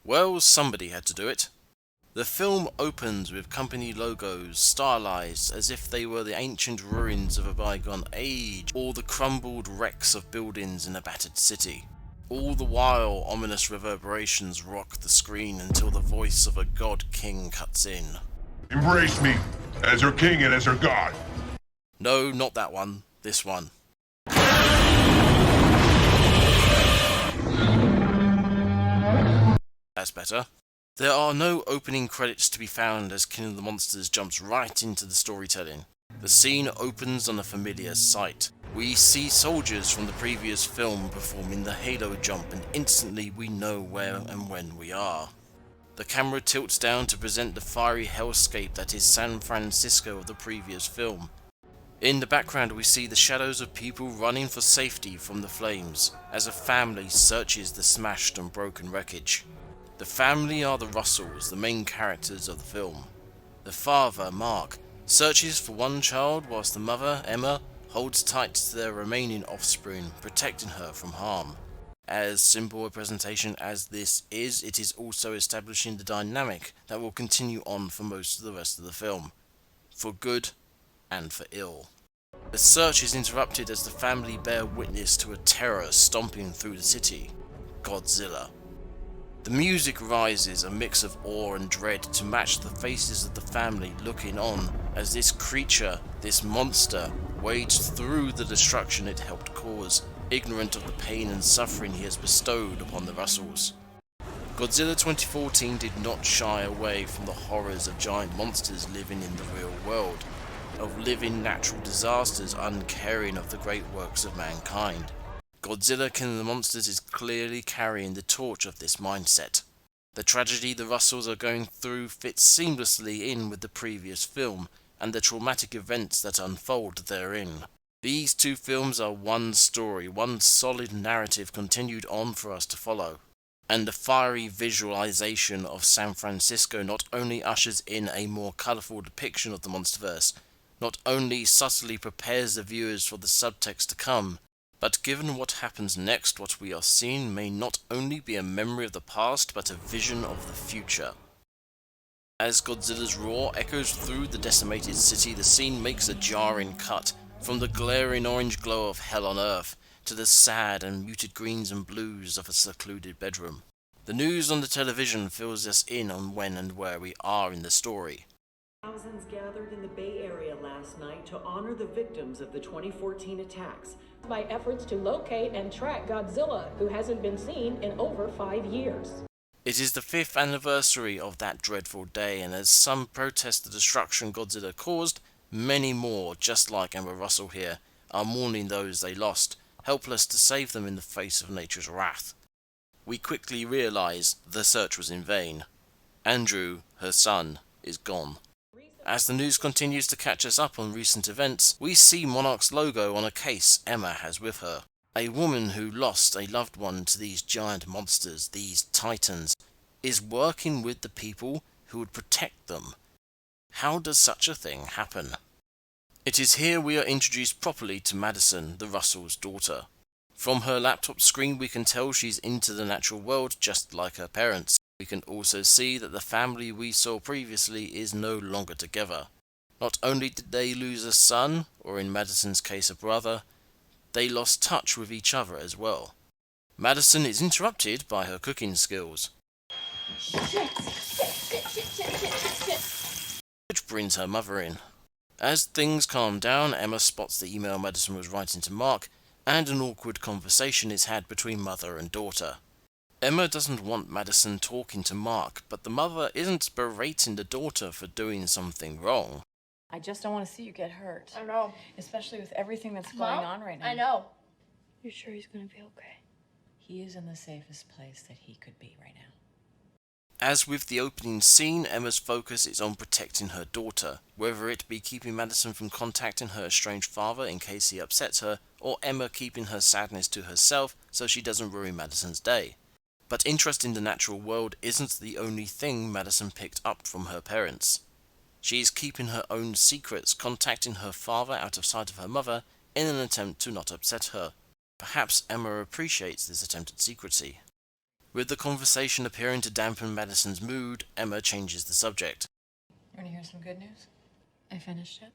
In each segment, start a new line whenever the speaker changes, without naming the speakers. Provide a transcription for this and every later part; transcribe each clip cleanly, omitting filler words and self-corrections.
Well, somebody had to do it. The film opens with company logos stylized as if they were the ancient ruins of a bygone age, or the crumbled wrecks of buildings in a battered city. All the while, ominous reverberations rock the screen until the voice of a god king cuts in.
Embrace me, as your king and as your god.
No, not that one. This one. That's better. There are no opening credits to be found as King of the Monsters jumps right into the storytelling. The scene opens on a familiar sight. We see soldiers from the previous film performing the halo jump, and instantly we know where and when we are. The camera tilts down to present the fiery hellscape that is San Francisco of the previous film. In the background we see the shadows of people running for safety from the flames, as a family searches the smashed and broken wreckage. The family are the Russells, the main characters of the film. The father, Mark, searches for one child whilst the mother, Emma, holds tight to their remaining offspring, protecting her from harm. As simple a presentation as this is, it is also establishing the dynamic that will continue on for most of the rest of the film, for good and for ill. The search is interrupted as the family bear witness to a terror stomping through the city, Godzilla. The music rises, a mix of awe and dread, to match the faces of the family looking on as this creature, this monster, wades through the destruction it helped cause, ignorant of the pain and suffering he has bestowed upon the Russells. Godzilla 2014 did not shy away from the horrors of giant monsters living in the real world, of living natural disasters uncaring of the great works of mankind. Godzilla King of the Monsters is clearly carrying the torch of this mindset. The tragedy the Russells are going through fits seamlessly in with the previous film, and the traumatic events that unfold therein. These two films are one story, one solid narrative continued on for us to follow. And the fiery visualization of San Francisco not only ushers in a more colourful depiction of the Monsterverse, not only subtly prepares the viewers for the subtext to come, but given what happens next, what we are seeing may not only be a memory of the past, but a vision of the future. As Godzilla's roar echoes through the decimated city, the scene makes a jarring cut, from the glaring orange glow of hell on earth, to the sad and muted greens and blues of a secluded bedroom. The news on the television fills us in on when and where we are in the story.
Thousands gathered in the Bay Area last night to honor the victims of the 2014 attacks.
My efforts to locate and track Godzilla, who hasn't been seen in over 5 years.
It is the 5th anniversary of that dreadful day, and as some protest the destruction Godzilla caused, many more, just like Emma Russell here, are mourning those they lost, helpless to save them in the face of nature's wrath. We quickly realise the search was in vain. Andrew, her son, is gone. As the news continues to catch us up on recent events, we see Monarch's logo on a case Emma has with her. A woman who lost a loved one to these giant monsters, these titans, is working with the people who would protect them. How does such a thing happen? It is here we are introduced properly to Madison, the Russells' daughter. From her laptop screen we can tell she's into the natural world just like her parents. We can also see that the family we saw previously is no longer together. Not only did they lose a son, or in Madison's case a brother, they lost touch with each other as well. Madison is interrupted by her cooking skills, which brings her mother in. As things calm down, Emma spots the email Madison was writing to Mark, and an awkward conversation is had between mother and daughter. Emma doesn't want Madison talking to Mark, but the mother isn't berating the daughter for doing something wrong.
I just don't want to see you get hurt.
I know.
Especially with everything that's
Mom,
going on right now.
I know. You're sure he's gonna be okay?
He is in the safest place that he could be right now.
As with the opening scene, Emma's focus is on protecting her daughter, whether it be keeping Madison from contacting her estranged father in case he upsets her, or Emma keeping her sadness to herself so she doesn't ruin Madison's day. But interest in the natural world isn't the only thing Madison picked up from her parents. She is keeping her own secrets, contacting her father out of sight of her mother in an attempt to not upset her. Perhaps Emma appreciates this attempted secrecy. With the conversation appearing to dampen Madison's mood, Emma changes the subject.
You want to hear some good news? I finished it.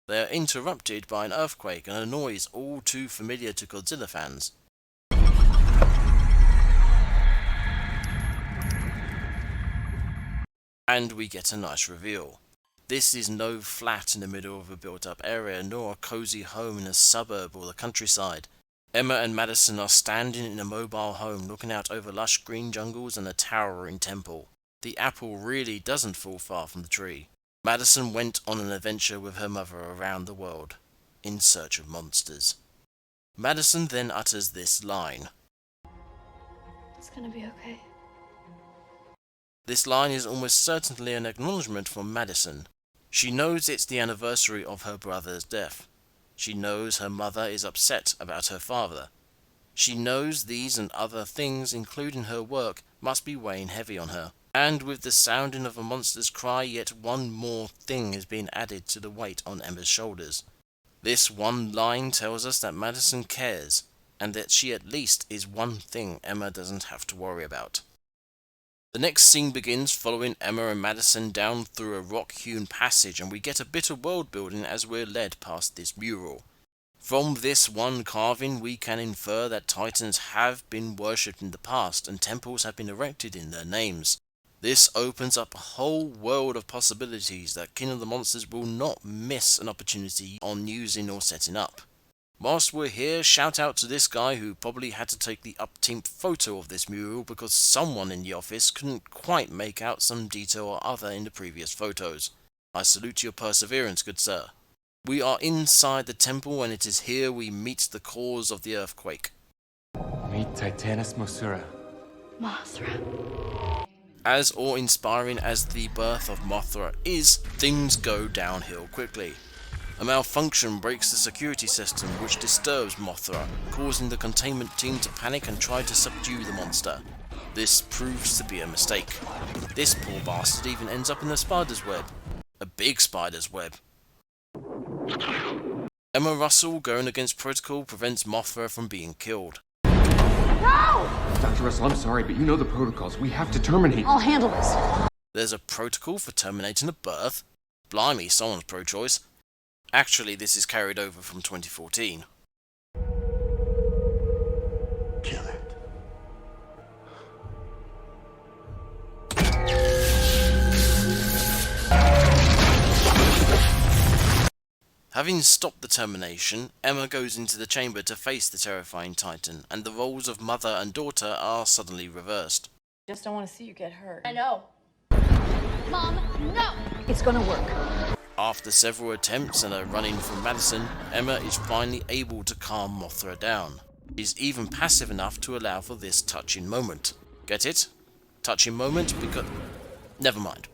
They are interrupted by an earthquake and a noise all too familiar to Godzilla fans. And we get a nice reveal. This is no flat in the middle of a built-up area, nor a cozy home in a suburb or the countryside. Emma and Madison are standing in a mobile home looking out over lush green jungles and a towering temple. The apple really doesn't fall far from the tree. Madison went on an adventure with her mother around the world, in search of monsters. Madison then utters this line.
It's gonna be okay.
This line is almost certainly an acknowledgement from Madison. She knows it's the anniversary of her brother's death. She knows her mother is upset about her father. She knows these and other things, including her work, must be weighing heavy on her. And with the sounding of a monster's cry, yet one more thing has been added to the weight on Emma's shoulders. This one line tells us that Madison cares, and that she at least is one thing Emma doesn't have to worry about. The next scene begins following Emma and Madison down through a rock-hewn passage, and we get a bit of world building as we're led past this mural. From this one carving we can infer that titans have been worshipped in the past and temples have been erected in their names. This opens up a whole world of possibilities that King of the Monsters will not miss an opportunity on using or setting up. Whilst we're here, shout out to this guy who probably had to take the up-temp photo of this mural because someone in the office couldn't quite make out some detail or other in the previous photos. I salute your perseverance, good sir. We are inside the temple and it is here we meet the cause of the earthquake.
Meet Titanus Mothra.
Mothra.
As awe-inspiring as the birth of Mothra is, things go downhill quickly. A malfunction breaks the security system which disturbs Mothra, causing the containment team to panic and try to subdue the monster. This proves to be a mistake. This poor bastard even ends up in a spider's web. A big spider's web. Emma Russell going against protocol prevents Mothra from being killed.
No!
Dr. Russell, I'm sorry, but you know the protocols. We have to terminate.
I'll handle this.
There's a protocol for terminating a birth? Blimey, someone's pro-choice. Actually, this is carried over from 2014.
Kill it.
Having stopped the termination, Emma goes into the chamber to face the terrifying Titan, and the roles of mother and daughter are suddenly reversed.
Just don't want to see you get hurt.
I know. Mom, no! It's gonna work.
After several attempts and a run-in from Madison, Emma is finally able to calm Mothra down. She's even passive enough to allow for this touching moment. Get it? Touching moment because... never mind.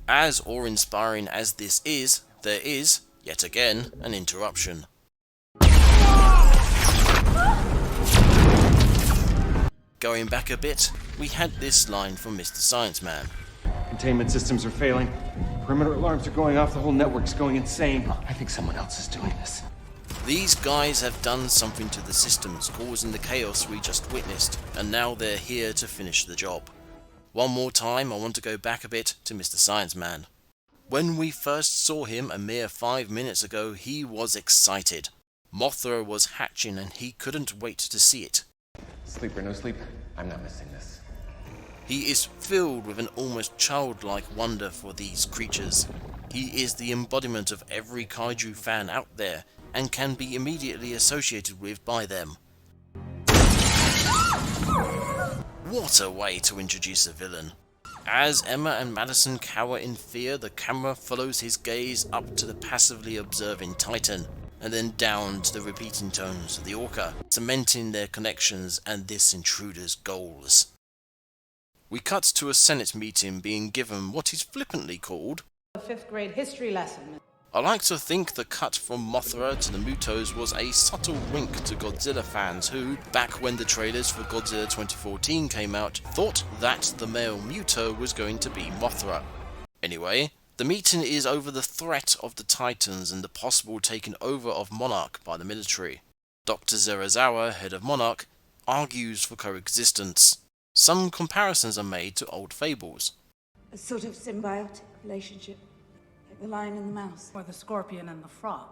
As awe-inspiring as this is, there is, yet again, an interruption. Going back a bit, we had this line from Mr. Science Man.
Containment systems are failing. Perimeter alarms are going off. The whole network's going insane. I think someone else is doing this.
These guys have done something to the systems, causing the chaos we just witnessed, and now they're here to finish the job. One more time, I want to go back a bit to Mr. Science Man. When we first saw him a mere 5 minutes ago, he was excited. Mothra was hatching and he couldn't wait to see it.
Sleep or no sleep, I'm not missing this.
He is filled with an almost childlike wonder for these creatures. He is the embodiment of every kaiju fan out there, and can be immediately associated with by them. What a way to introduce a villain. As Emma and Madison cower in fear, the camera follows his gaze up to the passively observing Titan, and then down to the repeating tones of the Orca, cementing their connections and this intruder's goals. We cut to a Senate meeting being given what is flippantly called
A 5th grade history lesson.
I like to think the cut from Mothra to the Mutos was a subtle wink to Godzilla fans who, back when the trailers for Godzilla 2014 came out, thought that the male Muto was going to be Mothra. Anyway, the meeting is over the threat of the Titans and the possible taking over of Monarch by the military. Dr. Zerazawa, head of Monarch, argues for coexistence. Some comparisons are made to old fables.
A sort of symbiotic relationship, like the lion and the mouse.
Or the scorpion and the frog.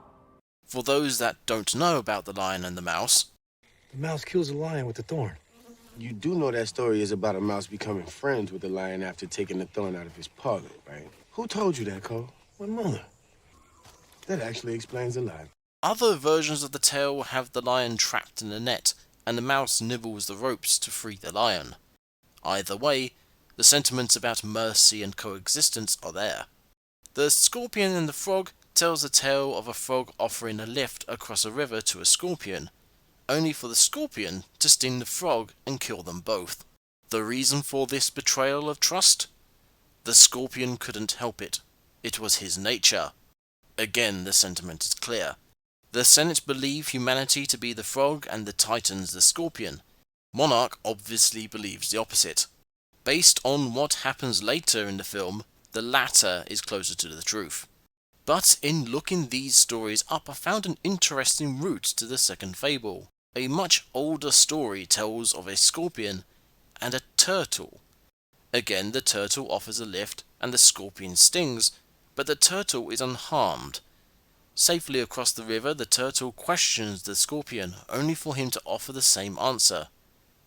For those that don't know about the lion and the mouse,
The mouse kills a lion with the thorn. You do know that story is about a mouse becoming friends with the lion after taking the thorn out of his paw, right? Who told you that, Cole? My mother. That actually explains a lot.
other versions of the tale have the lion trapped in a net, and the mouse nibbles the ropes to free the lion. Either way, the sentiments about mercy and coexistence are there. The Scorpion and the Frog tells the tale of a frog offering a lift across a river to a scorpion, only for the scorpion to sting the frog and kill them both. The reason for this betrayal of trust? The scorpion couldn't help it. It was his nature. Again, the sentiment is clear. The Senate believe humanity to be the frog and the Titans the scorpion. Monarch obviously believes the opposite. Based on what happens later in the film, the latter is closer to the truth. But in looking these stories up, I found an interesting route to the second fable. A much older story tells of a scorpion and a turtle. Again, the turtle offers a lift and the scorpion stings, but the turtle is unharmed. Safely across the river, the turtle questions the scorpion, only for him to offer the same answer.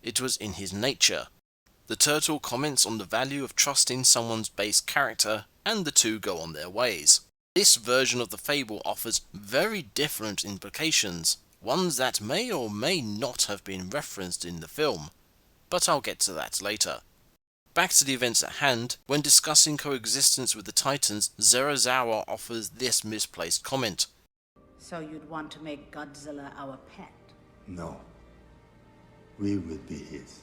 It was in his nature. The turtle comments on the value of trusting someone's base character, and the two go on their ways. This version of the fable offers very different implications, ones that may or may not have been referenced in the film, but I'll get to that later. Back to the events at hand, when discussing coexistence with the Titans, Zerazawa offers this misplaced comment.
So you'd want to make Godzilla our pet?
No. We would be his.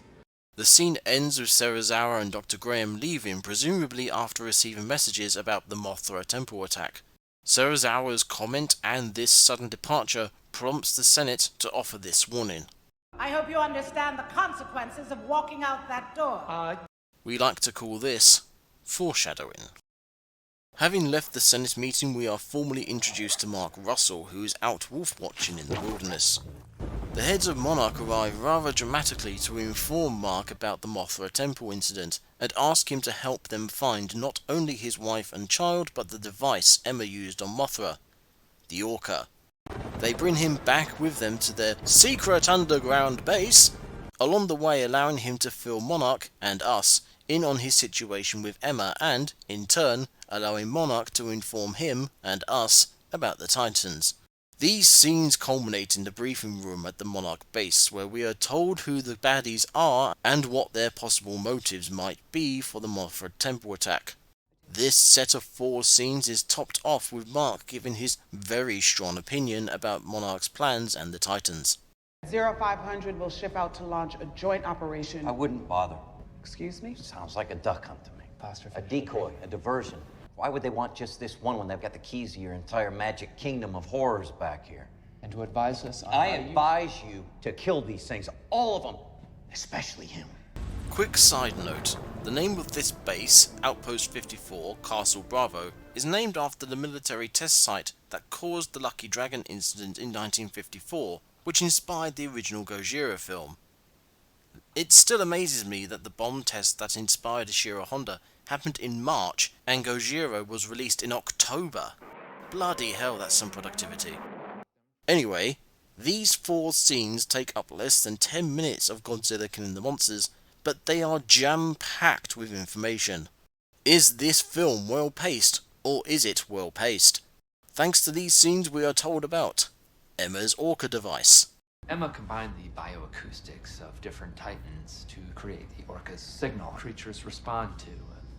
The scene ends with Zerazawa and Dr. Graham leaving, presumably after receiving messages about the Mothra temple attack. Zerazawa's comment and this sudden departure prompts the Senate to offer this warning.
I hope you understand the consequences of walking out that door.
We like to call this foreshadowing. Having left the Senate meeting, we are formally introduced to Mark Russell, who is out wolf watching in the wilderness. The heads of Monarch arrive rather dramatically to inform Mark about the Mothra temple incident and ask him to help them find not only his wife and child, but the device Emma used on Mothra, the Orca. They bring him back with them to their secret underground base, along the way allowing him to fill Monarch and us in on his situation with Emma and, in turn, allowing Monarch to inform him and us about the Titans. These scenes culminate in the briefing room at the Monarch base, where we are told who the baddies are and what their possible motives might be for the Mothra temple attack. This set of 4 scenes is topped off with Mark giving his very strong opinion about Monarch's plans and the Titans.
0500 will ship out to launch a joint operation.
I wouldn't bother.
Excuse me?
Sounds like a duck hunt to me. A decoy, a diversion. Why would they want just this one when they've got the keys to your entire magic kingdom of horrors back here?
And to advise us on
I advise you to kill these things, all of them, especially him.
Quick side note, the name of this base, Outpost 54, Castle Bravo, is named after the military test site that caused the Lucky Dragon incident in 1954, which inspired the original Ghidra film. It still amazes me that the bomb test that inspired Ishiro Honda happened in March and Ghidra was released in October. Bloody hell, that's some productivity. Anyway, these 4 scenes take up less than 10 minutes of Godzilla killing the monsters, but they are jam-packed with information. Is this film well-paced, or is it well-paced? Thanks to these scenes we are told about Emma's Orca device.
Emma combined the bioacoustics of different titans to create the Orca's signal. Creatures respond to,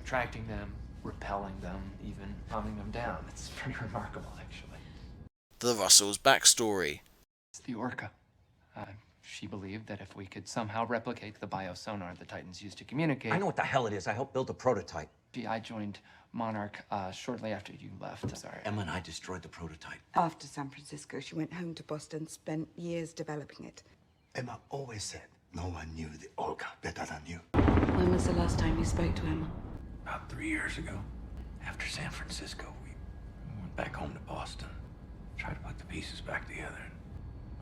attracting them, repelling them, even calming them down. It's pretty remarkable, actually.
The Russells' backstory.
It's the Orca. She believed that if we could somehow replicate the biosonar the titans used to communicate...
I know what the hell it is. I helped build a prototype.
I joined Monarch shortly after you left. Sorry.
Emma and I destroyed the prototype.
After San Francisco, she went home to Boston, spent years developing it.
Emma always said no one knew the Orca better than you.
When was the last time you spoke to Emma?
About 3 years ago. After San Francisco, we went back home to Boston. Tried to put the pieces back together.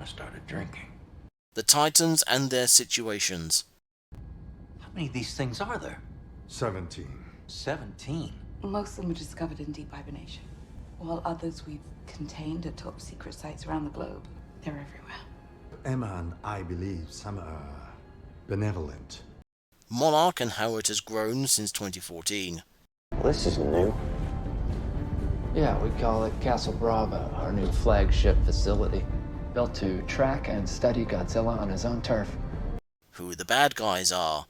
I started drinking.
The Titans and their situations.
How
many of these things are there?
17.
17?
Most of them were discovered in deep hibernation, while others we've contained at top secret sites around the globe. They're everywhere.
Emma and I believe some are benevolent.
Monarch and how it has grown since 2014.
Well, this is new.
Yeah, we call it Castle Bravo, our new flagship facility. Built to track and study Godzilla on his own turf.
Who the bad guys are.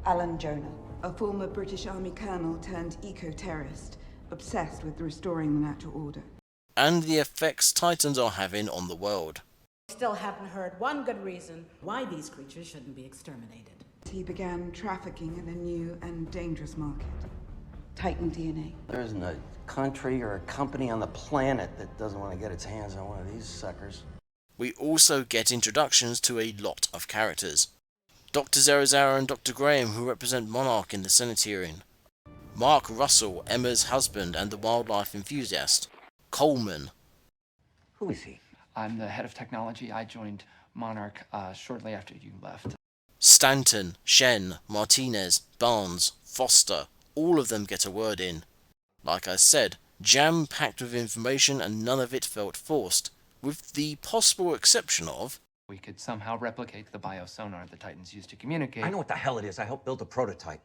Alan Jonah, a former British Army colonel turned eco-terrorist, obsessed with restoring the natural order.
And the effects Titans are having on the world.
Still haven't heard one good reason why these creatures shouldn't be exterminated.
He began trafficking in a new and dangerous market. Titan DNA.
There isn't a country or a company on the planet that doesn't want to get its hands on one of these suckers.
We also get introductions to a lot of characters. Dr. Zerazara and Dr. Graham, who represent Monarch in the Sanitarium. Mark Russell, Emma's husband and the wildlife enthusiast. Coleman.
Who is he?
I'm the head of technology. I joined Monarch shortly after you left.
Stanton, Shen, Martinez, Barnes, Foster, all of them get a word in. Like I said, jam-packed with information and none of it felt forced, with the possible exception of...
We could somehow replicate the biosonar the Titans used to communicate.
I know what the hell it is. I helped build a prototype.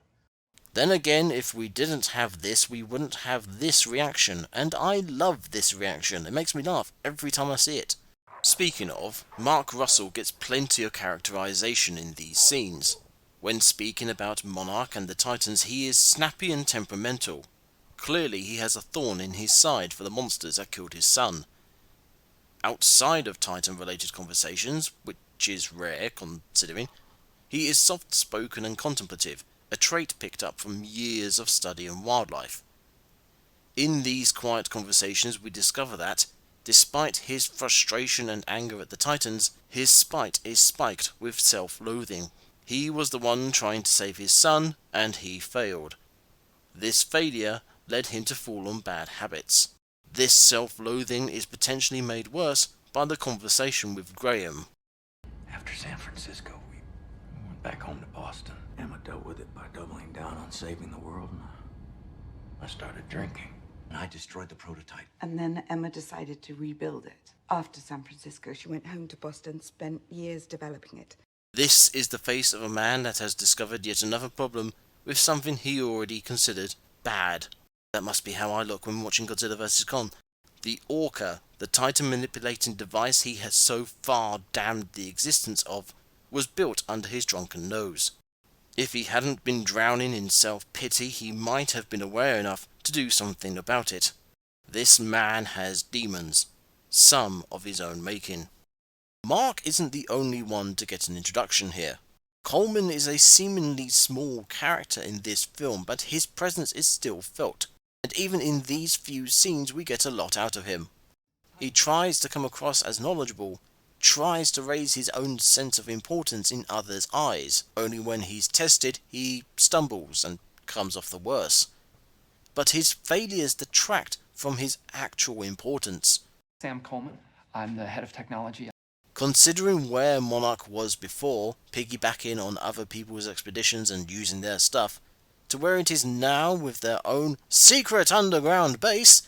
Then again, if we didn't have this, we wouldn't have this reaction, and I love this reaction. It makes me laugh every time I see it. Speaking of, Mark Russell gets plenty of characterization in these scenes. When speaking about Monarch and the Titans, he is snappy and temperamental. Clearly he has a thorn in his side for the monsters that killed his son. Outside of Titan-related conversations, which is rare considering, he is soft-spoken and contemplative, a trait picked up from years of study in wildlife. In these quiet conversations we discover that, despite his frustration and anger at the Titans, his spite is spiked with self-loathing. He was the one trying to save his son, and he failed. This failure led him to fall on bad habits. This self-loathing is potentially made worse by the conversation with Graham.
After San Francisco, we went back home to Boston. Emma dealt with it by doubling down on saving the world, and I started drinking.
And I destroyed the prototype.
And then Emma decided to rebuild it. After San Francisco, she went home to Boston, spent years developing it.
This is the face of a man that has discovered yet another problem with something he already considered bad. That must be how I look when watching Godzilla vs. Kong. The Orca, the Titan manipulating device he has so far damned the existence of, was built under his drunken nose. If he hadn't been drowning in self-pity, he might have been aware enough to do something about it. This man has demons, some of his own making. Mark isn't the only one to get an introduction here. Coleman is a seemingly small character in this film, but his presence is still felt, and even in these few scenes we get a lot out of him. He tries to come across as knowledgeable, tries to raise his own sense of importance in others' eyes, only when he's tested he stumbles and comes off the worse. But his failures detract from his actual importance.
Sam Coleman, I'm the head of technology.
Considering where Monarch was before, piggybacking on other people's expeditions and using their stuff, to where it is now with their own secret underground base,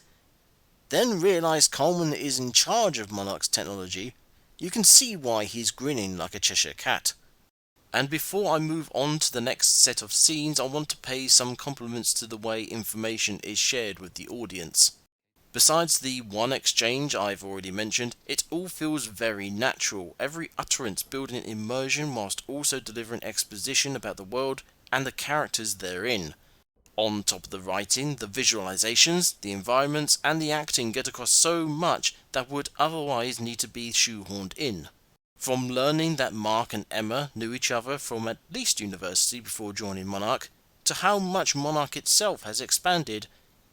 then realise Coleman is in charge of Monarch's technology, you can see why he's grinning like a Cheshire cat. And before I move on to the next set of scenes, I want to pay some compliments to the way information is shared with the audience. Besides the one exchange I've already mentioned, it all feels very natural, every utterance building immersion whilst also delivering exposition about the world and the characters therein. On top of the writing, the visualizations, the environments and the acting get across so much that would otherwise need to be shoehorned in. From learning that Mark and Emma knew each other from at least university before joining Monarch, to how much Monarch itself has expanded,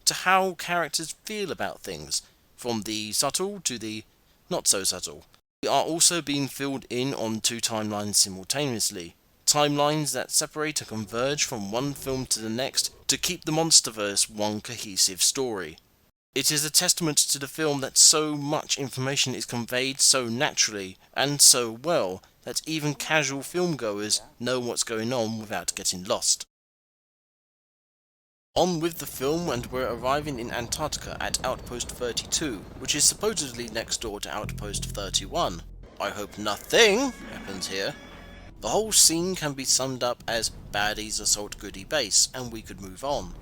to how characters feel about things, from the subtle to the not so subtle. We are also being filled in on two timelines simultaneously. Timelines that separate and converge from one film to the next to keep the Monsterverse one cohesive story. It is a testament to the film that so much information is conveyed so naturally and so well that even casual filmgoers know what's going on without getting lost. On with the film, and we're arriving in Antarctica at Outpost 32, which is supposedly next door to Outpost 31. I hope nothing happens here. The whole scene can be summed up as baddies assault Goody Base, and we could move on.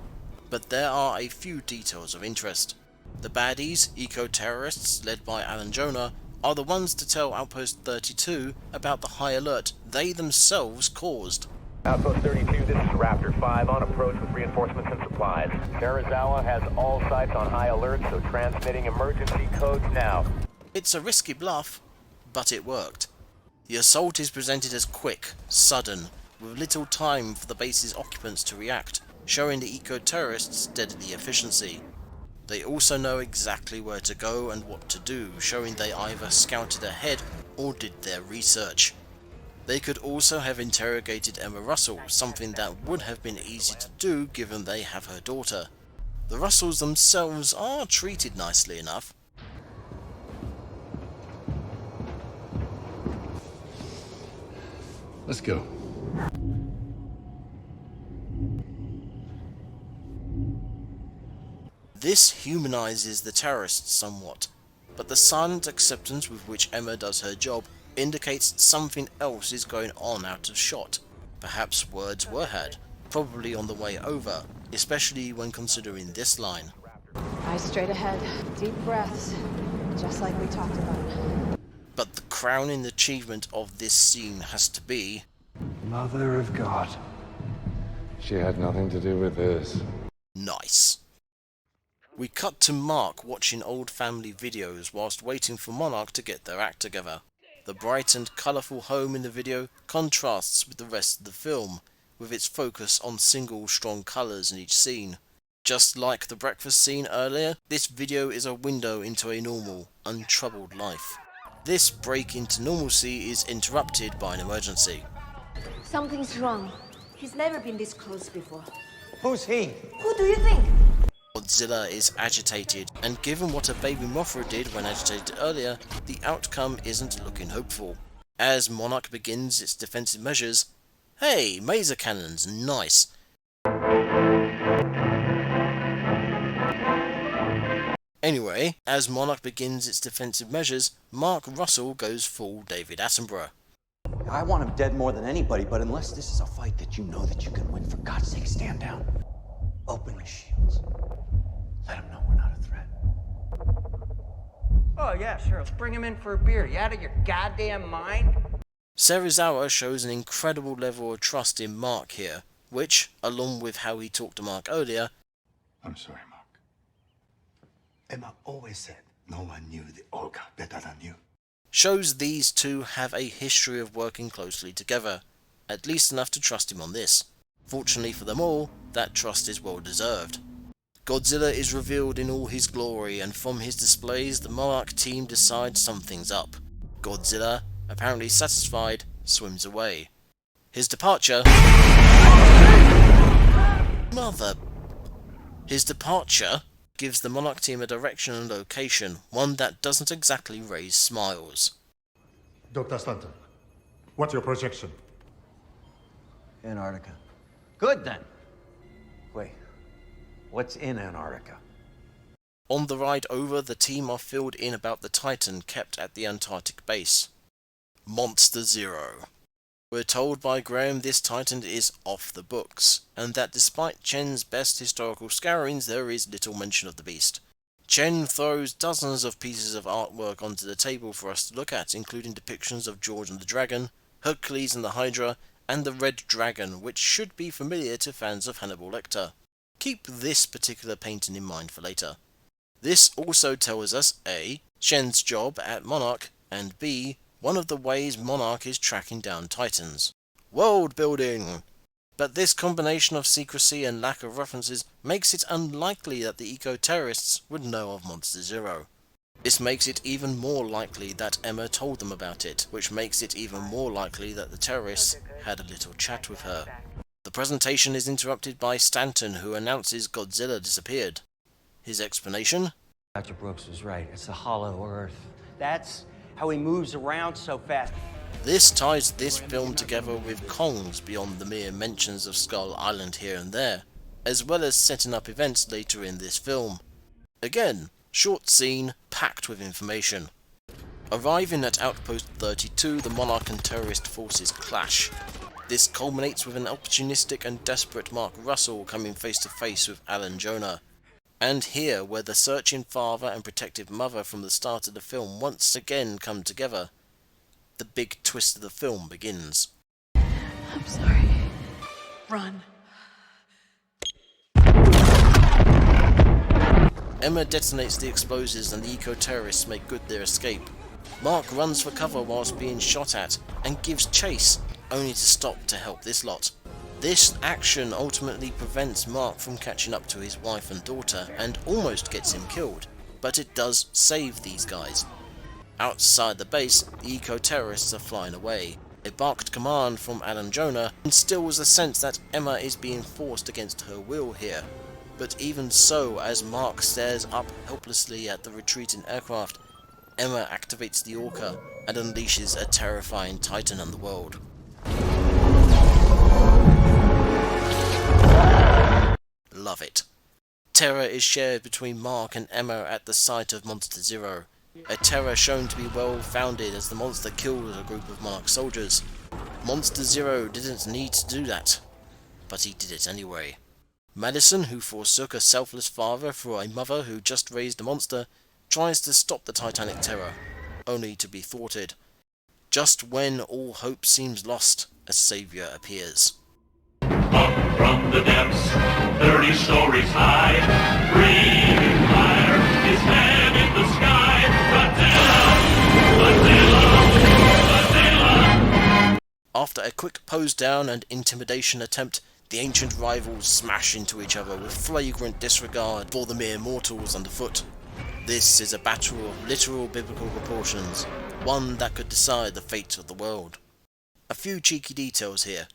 But there are a few details of interest. The baddies, eco-terrorists led by Alan Jonah, are the ones to tell Outpost 32 about the high alert they themselves caused.
Outpost 32, this is Raptor 5 on approach with reinforcements and supplies. Serizawa has all sites on high alert, so transmitting emergency codes now.
It's a risky bluff, but it worked. The assault is presented as quick, sudden, with little time for the base's occupants to react, showing the eco-terrorists' deadly efficiency. They also know exactly where to go and what to do, showing they either scouted ahead or did their research. They could also have interrogated Emma Russell, something that would have been easy to do given they have her daughter. The Russells themselves are treated nicely enough.
Let's go.
This humanizes the terrorists somewhat, but the silent acceptance with which Emma does her job indicates something else is going on out of shot. Perhaps words were had, probably on the way over, especially when considering this line.
Eyes straight ahead, deep breaths, just like we talked about.
But the crowning achievement of this scene has to be...
Mother of God. She had nothing to do with this.
Nice. We cut to Mark watching old family videos whilst waiting for Monarch to get their act together. The bright and colourful home in the video contrasts with the rest of the film, with its focus on single strong colours in each scene. Just like the breakfast scene earlier, this video is a window into a normal, untroubled life. This break into normalcy is interrupted by an emergency.
Something's wrong. He's never been this close before.
Who's he?
Who do you think?
Godzilla is agitated, and given what a baby Mothra did when agitated earlier, the outcome isn't looking hopeful. As Monarch begins its defensive measures... Hey, maser cannons, nice! Anyway, as Monarch begins its defensive measures, Mark Russell goes full David Attenborough.
I want him dead more than anybody, but unless this is a fight that you know that you can win, for God's sake, stand down. Open your shields. Let him know we're not a threat.
Oh, yeah, sure. Let's bring him in for a beer. You out of your goddamn mind?
Serizawa shows an incredible level of trust in Mark here, which, along with how he talked to Mark earlier...
I'm sorry, Mark. Emma always said no one knew the Orca better than you.
Shows these two have a history of working closely together, at least enough to trust him on this. Fortunately for them all, that trust is well deserved. Godzilla is revealed in all his glory, and from his displays the Monarch team decides something's up. Godzilla, apparently satisfied, swims away. His departure... His departure gives the Monarch team a direction and location, one that doesn't exactly raise smiles.
Dr. Stanton, what's your projection?
Antarctica. Good then. Wait, what's in Antarctica?
On the ride over, the team are filled in about the Titan kept at the Antarctic base. Monster Zero. We're told by Graham this Titan is off the books, and that despite Chen's best historical scourings, there is little mention of the beast. Chen throws dozens of pieces of artwork onto the table for us to look at, including depictions of George and the Dragon, Hercules and the Hydra, and the Red Dragon, which should be familiar to fans of Hannibal Lecter. Keep this particular painting in mind for later. This also tells us A. Shen's job at Monarch, and B. one of the ways Monarch is tracking down Titans. World building! But this combination of secrecy and lack of references makes it unlikely that the eco-terrorists would know of Monster Zero. This makes it even more likely that Emma told them about it, which makes it even more likely that the terrorists had a little chat with her. The presentation is interrupted by Stanton, who announces Godzilla disappeared. His explanation?
Dr. Brooks was right. It's a hollow Earth. That's how he moves around so fast.
This ties this film together with Kong's beyond the mere mentions of Skull Island here and there, as well as setting up events later in this film. Again, short scene, packed with information. Arriving at Outpost 32, the Monarch and terrorist forces clash. This culminates with an opportunistic and desperate Mark Russell coming face to face with Alan Jonah. And here, where the searching father and protective mother from the start of the film once again come together, the big twist of the film begins.
I'm sorry. Run.
Emma detonates the explosives and the eco-terrorists make good their escape. Mark runs for cover whilst being shot at and gives chase, only to stop to help this lot. This action ultimately prevents Mark from catching up to his wife and daughter and almost gets him killed, but it does save these guys. Outside the base, the eco-terrorists are flying away. A barked command from Alan Jonah instills a sense that Emma is being forced against her will here. But even so, as Mark stares up helplessly at the retreating aircraft, Emma activates the Orca and unleashes a terrifying titan on the world. Love it. Terror is shared between Mark and Emma at the sight of Monster Zero, a terror shown to be well founded as the monster killed a group of Monarch soldiers. Monster Zero didn't need to do that, but he did it anyway. Madison, who forsook a selfless father for a mother who just raised a monster, tries to stop the Titanic terror, only to be thwarted. Just when all hope seems lost, a saviour appears.
Up from the depths, 30 stories high, breathing fire, his head in the sky. Godzilla! Godzilla! Godzilla!
After a quick pose down and intimidation attempt, the ancient rivals smash into each other with flagrant disregard for the mere mortals underfoot. This is a battle of literal biblical proportions, one that could decide the fate of the world. A few cheeky details here.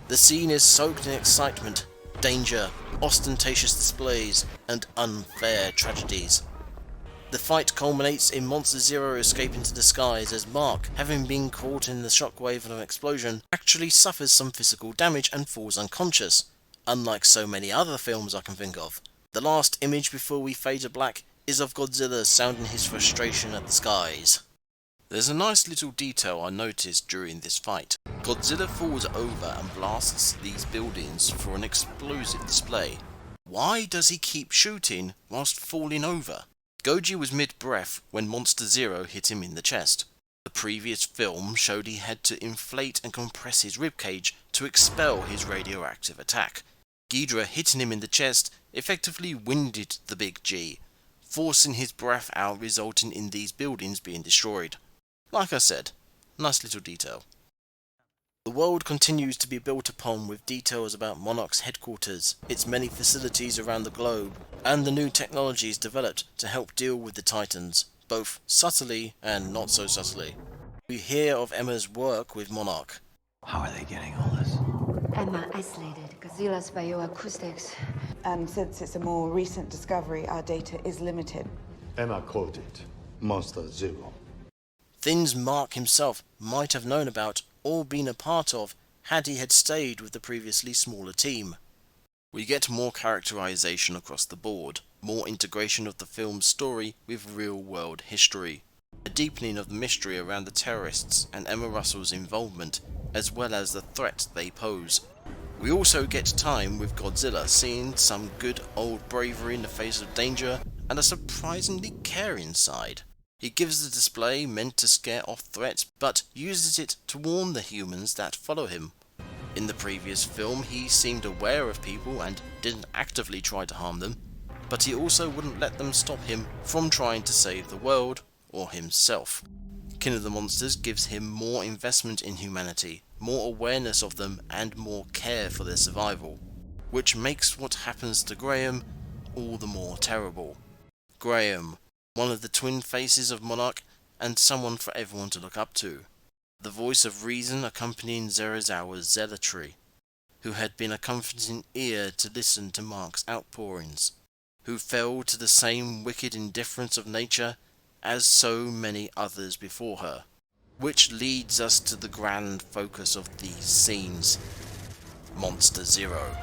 The scene is soaked in excitement, danger, ostentatious displays, and unfair tragedies. The fight culminates in Monster Zero escaping to the skies as Mark, having been caught in the shockwave of an explosion, actually suffers some physical damage and falls unconscious, unlike so many other films I can think of. The last image before we fade to black is of Godzilla sounding his frustration at the skies. There's a nice little detail I noticed during this fight. Godzilla falls over and blasts these buildings for an explosive display. Why does he keep shooting whilst falling over? Goji was mid-breath when Monster Zero hit him in the chest. The previous film showed he had to inflate and compress his ribcage to expel his radioactive attack. Ghidra hitting him in the chest effectively winded the big G, forcing his breath out, resulting in these buildings being destroyed. Like I said, nice little detail. The world continues to be built upon with details about Monarch's headquarters, its many facilities around the globe, and the new technologies developed to help deal with the Titans, both subtly and not so subtly. We hear of Emma's work with Monarch.
How are they getting all this?
Emma isolated Godzilla's bioacoustics.
And since it's a more recent discovery, our data is limited.
Emma quoted Monster Zero.
Things Mark himself might have known about or been a part of had he had stayed with the previously smaller team. We get more characterization across the board, more integration of the film's story with real-world history, a deepening of the mystery around the terrorists and Emma Russell's involvement, as well as the threat they pose. We also get time with Godzilla, seeing some good old bravery in the face of danger and a surprisingly caring side. He gives the display meant to scare off threats, but uses it to warn the humans that follow him. In the previous film, he seemed aware of people and didn't actively try to harm them, but he also wouldn't let them stop him from trying to save the world or himself. King of the Monsters gives him more investment in humanity, more awareness of them, and more care for their survival, which makes what happens to Graham all the more terrible. Graham, one of the twin faces of Monarch and someone for everyone to look up to. The voice of reason accompanying Serizawa's zealotry, who had been a comforting ear to listen to Mark's outpourings, who fell to the same wicked indifference of nature as so many others before her. Which leads us to the grand focus of these scenes, Monster Zero.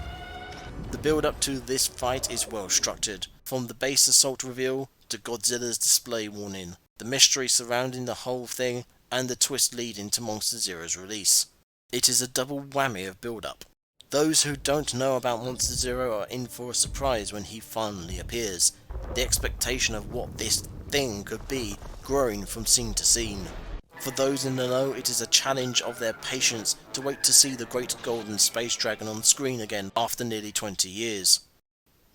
The build-up to this fight is well structured, from the base assault reveal to Godzilla's display warning, the mystery surrounding the whole thing, and the twist leading to Monster Zero's release. It is a double whammy of build-up. Those who don't know about Monster Zero are in for a surprise when he finally appears, the expectation of what this thing could be growing from scene to scene. For those in the know, it is a challenge of their patience to wait to see the great golden space dragon on screen again after nearly 20 years.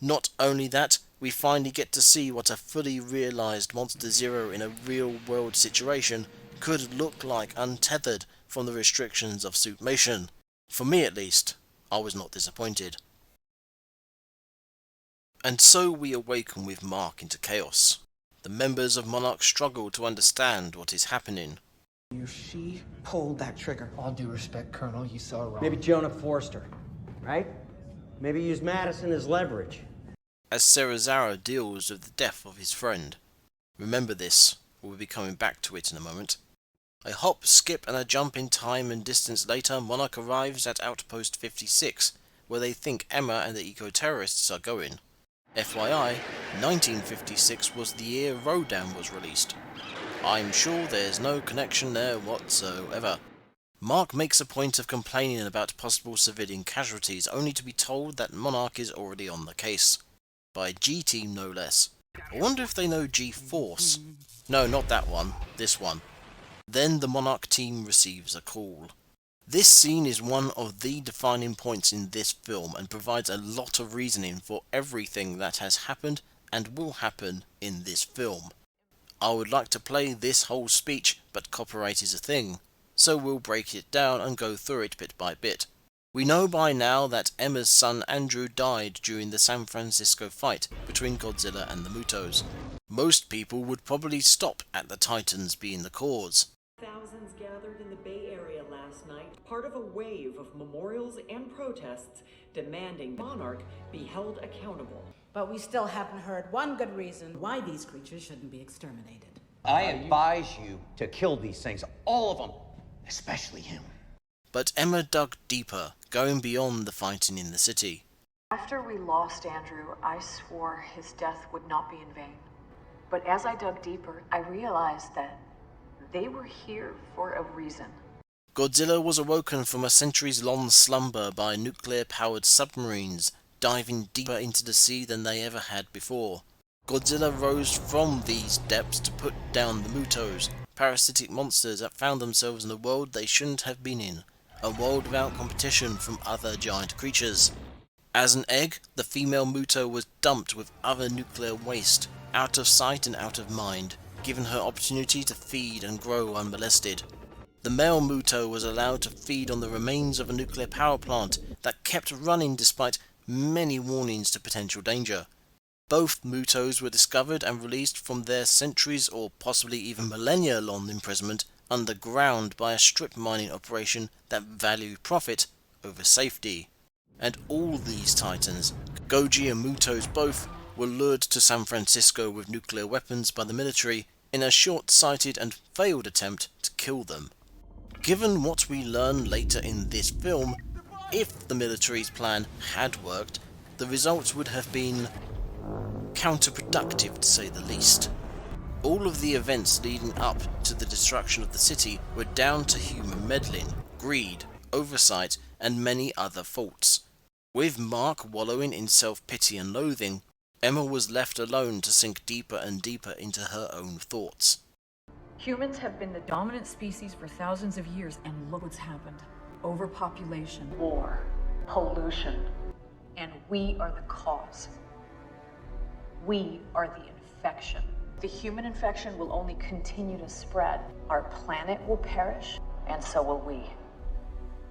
Not only that, we finally get to see what a fully realised Monster Zero in a real-world situation could look like, untethered from the restrictions of suitmation. For me at least, I was not disappointed. And so we awaken with Mark into chaos. The members of Monarch struggle to understand what is happening.
She pulled that trigger.
All due respect, Colonel, you saw wrong.
Maybe Jonah forced her, right? Maybe use Madison as leverage.
As Serizawa deals with the death of his friend. Remember this, we'll be coming back to it in a moment. A hop, skip and a jump in time and distance later, Monarch arrives at Outpost 56, where they think Emma and the eco-terrorists are going. FYI, 1956 was the year Rodan was released. I'm sure there's no connection there whatsoever. Mark makes a point of complaining about possible civilian casualties, only to be told that Monarch is already on the case. By G-Team no less. I wonder if they know G-Force. No, not that one, this one. Then the Monarch team receives a call. This scene is one of the defining points in this film and provides a lot of reasoning for everything that has happened and will happen in this film. I would like to play this whole speech, but copyright is a thing, so we'll break it down and go through it bit by bit. We know by now that Emma's son Andrew died during the San Francisco fight between Godzilla and the Mutos. Most people would probably stop at the Titans being the cause.
Thousands gathered in the Bay Area last night, part of a wave of memorials and protests demanding Monarch be held accountable.
But we still haven't heard one good reason why these creatures shouldn't be exterminated.
I advise you to kill these things, all of them, especially him.
But Emma dug deeper, going beyond the fighting in the city.
After we lost Andrew, I swore his death would not be in vain. But as I dug deeper, I realized that they were here for a reason.
Godzilla was awoken from a centuries-long slumber by nuclear-powered submarines, diving deeper into the sea than they ever had before. Godzilla rose from these depths to put down the Mutos, parasitic monsters that found themselves in a world they shouldn't have been in, a world without competition from other giant creatures. As an egg, the female Muto was dumped with other nuclear waste, out of sight and out of mind, given her opportunity to feed and grow unmolested. The male Muto was allowed to feed on the remains of a nuclear power plant that kept running despite many warnings to potential danger. Both Mutos were discovered and released from their centuries or possibly even millennia-long imprisonment underground by a strip mining operation that valued profit over safety. And all these titans, Goji and Mutos both, were lured to San Francisco with nuclear weapons by the military in a short-sighted and failed attempt to kill them. Given what we learn later in this film, if the military's plan had worked, the results would have been counterproductive to say the least. All of the events leading up to the destruction of the city were down to human meddling, greed, oversight, and many other faults. With Mark wallowing in self-pity and loathing, Emma was left alone to sink deeper and deeper into her own thoughts.
Humans have been the dominant species for thousands of years, and look what's happened. Overpopulation,
War, pollution, and we are the cause. We are the infection. The human infection will only continue to spread. Our planet will perish, and so will we.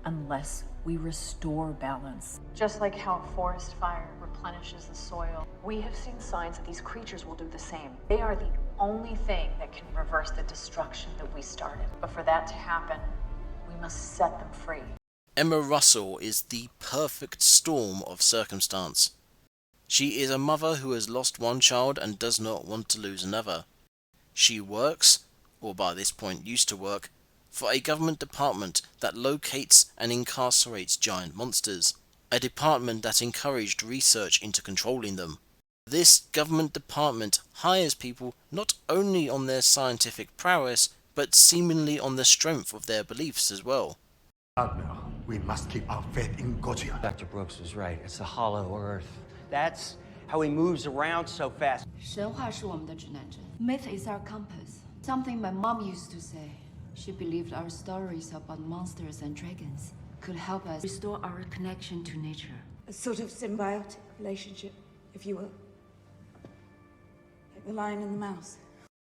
unless we restore balance.
Just like how a forest fire replenishes the soil, we have seen signs that these creatures will do the same. They are the only thing that can reverse the destruction that we started. But for that to happen, we must set them free.
Emma Russell is the perfect storm of circumstance. She is a mother who has lost one child and does not want to lose another. She works, or by this point used to work, for a government department that locates and incarcerates giant monsters, a department that encouraged research into controlling them. This government department hires people not only on their scientific prowess, but seemingly on the strength of their beliefs as well.
Admiral, we must keep our faith in Godzilla.
Dr. Brooks was right. It's a hollow earth. That's how he moves around so fast.
神话是我们的指南针. Myth is our compass. Something my mom used to say. She believed our stories about monsters and dragons could help us restore our connection to nature.
A sort of symbiotic relationship, if you will. Like the lion and the mouse.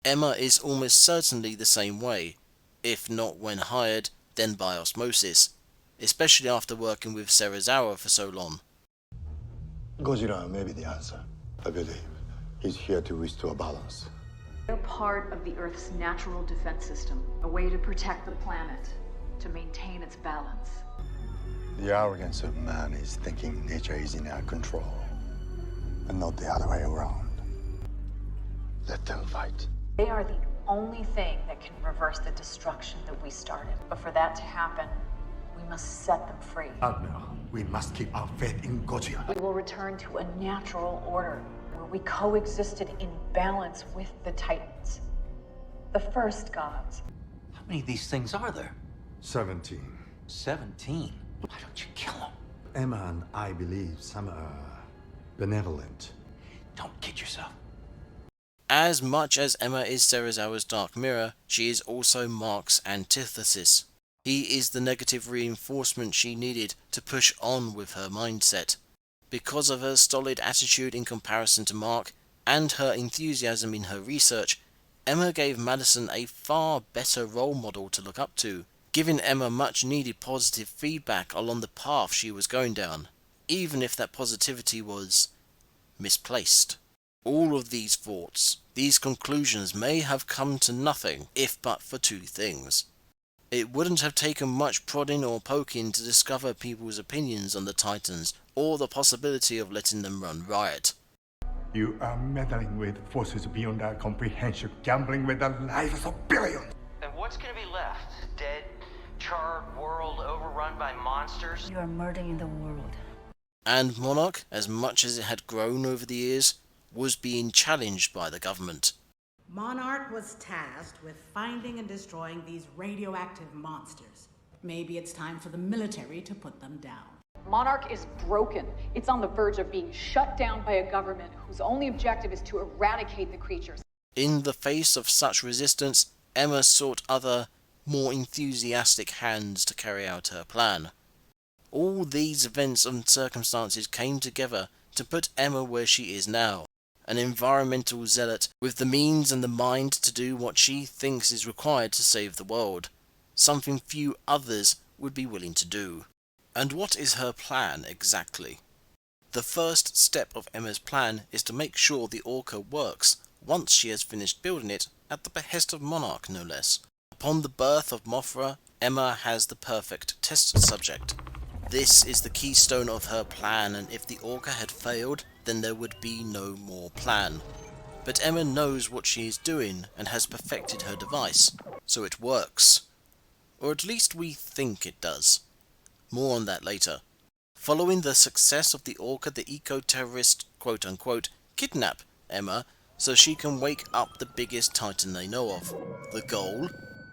Emma is almost certainly the same way, if not when hired, then by osmosis, especially after working with Serizawa for so long.
Godzilla may be the answer. I believe he's here to restore balance.
They're part of the Earth's natural defense system, a way to protect the planet, to maintain its balance.
The arrogance of man is thinking nature is in our control, and not the other way around. Let them fight.
They are the only thing that can reverse the destruction that we started. But for that to happen, we must set them free.
Admiral, we must keep our faith in Godzilla.
We will return to a natural order where we coexisted in balance with the Titans, the first gods.
How many of these things are there?
17.
17? Why don't you kill them?
Emma and I believe some are benevolent.
Don't kid yourself.
As much as Emma is Serizawa's dark mirror, she is also Mark's antithesis. He is the negative reinforcement she needed to push on with her mindset. Because of her stolid attitude in comparison to Mark, and her enthusiasm in her research, Emma gave Madison a far better role model to look up to, giving Emma much needed positive feedback along the path she was going down, even if that positivity was misplaced. All of these thoughts, these conclusions may have come to nothing if but for two things. It wouldn't have taken much prodding or poking to discover people's opinions on the Titans or the possibility of letting them run riot.
You are meddling with forces beyond our comprehension, gambling with the lives of billions.
And what's gonna be left? Dead, charred world overrun by monsters?
You are murdering the world.
And Monarch, as much as it had grown over the years, was being challenged by the government.
Monarch was tasked with finding and destroying these radioactive monsters. Maybe it's time for the military to put them down.
Monarch is broken. It's on the verge of being shut down by a government whose only objective is to eradicate the creatures.
In the face of such resistance, Emma sought other, more enthusiastic hands to carry out her plan. All these events and circumstances came together to put Emma where she is now, an environmental zealot with the means and the mind to do what she thinks is required to save the world, something few others would be willing to do. And what is her plan exactly? The first step of Emma's plan is to make sure the Orca works once she has finished building it, at the behest of Monarch no less. Upon the birth of Mothra, Emma has the perfect test subject. This is the keystone of her plan, and if the Orca had failed, then there would be no more plan. But Emma knows what she is doing and has perfected her device, so it works. Or at least we think it does. More on that later. Following the success of the Orca, the eco-terrorists quote-unquote kidnap Emma so she can wake up the biggest Titan they know of. The goal?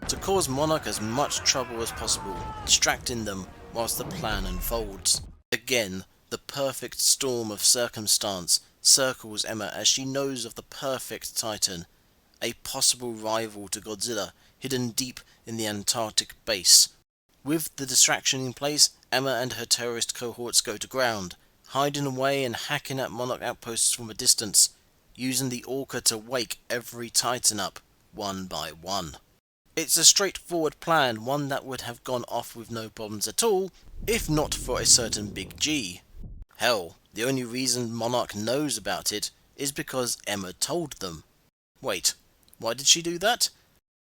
To cause Monarch as much trouble as possible, distracting them whilst the plan unfolds. Again, the perfect storm of circumstance circles Emma as she knows of the perfect Titan, a possible rival to Godzilla hidden deep in the Antarctic base. With the distraction in place, Emma and her terrorist cohorts go to ground, hiding away and hacking at Monarch outposts from a distance, using the Orca to wake every Titan up, one by one. It's a straightforward plan, one that would have gone off with no problems at all, if not for a certain Big G. Hell, the only reason Monarch knows about it is because Emma told them. Wait, why did she do that?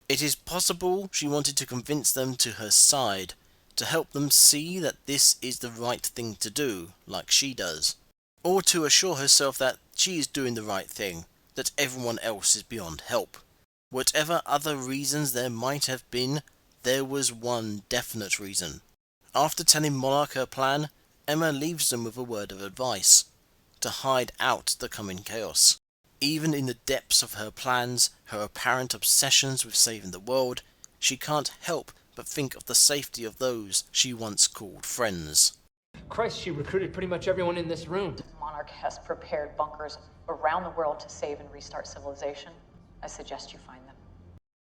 It is possible she wanted to convince them to her side, to help them see that this is the right thing to do, like she does. Or to assure herself that she is doing the right thing, that everyone else is beyond help. Whatever other reasons there might have been, there was one definite reason. After telling Monarch her plan, Emma leaves them with a word of advice: to hide out the coming chaos. Even in the depths of her plans, her apparent obsessions with saving the world, she can't help but think of the safety of those she once called friends.
Christ, she recruited pretty much everyone in this room.
Monarch has prepared bunkers around the world to save and restart civilization. I suggest you find them.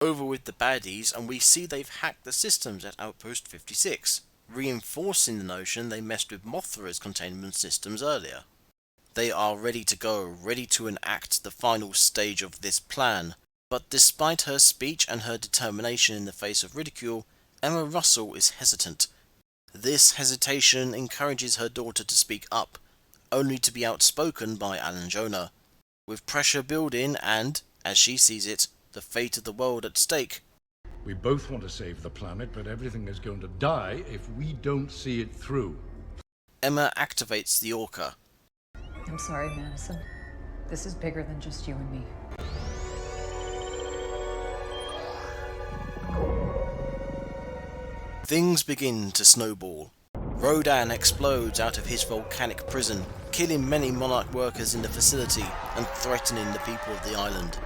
Over with the baddies, and we see they've hacked the systems at Outpost 56, reinforcing the notion they messed with Mothra's containment systems earlier. They are ready to go, ready to enact the final stage of this plan, but despite her speech and her determination in the face of ridicule, Emma Russell is hesitant. This hesitation encourages her daughter to speak up, only to be outspoken by Alan Jonah. With pressure building and, as she sees it, the fate of the world at stake.
We both want to save the planet, but everything is going to die if we don't see it through.
Emma activates the Orca.
I'm sorry, Madison. This is bigger than just you and me.
Things begin to snowball. Rodan explodes out of his volcanic prison, killing many Monarch workers in the facility and threatening the people of the island.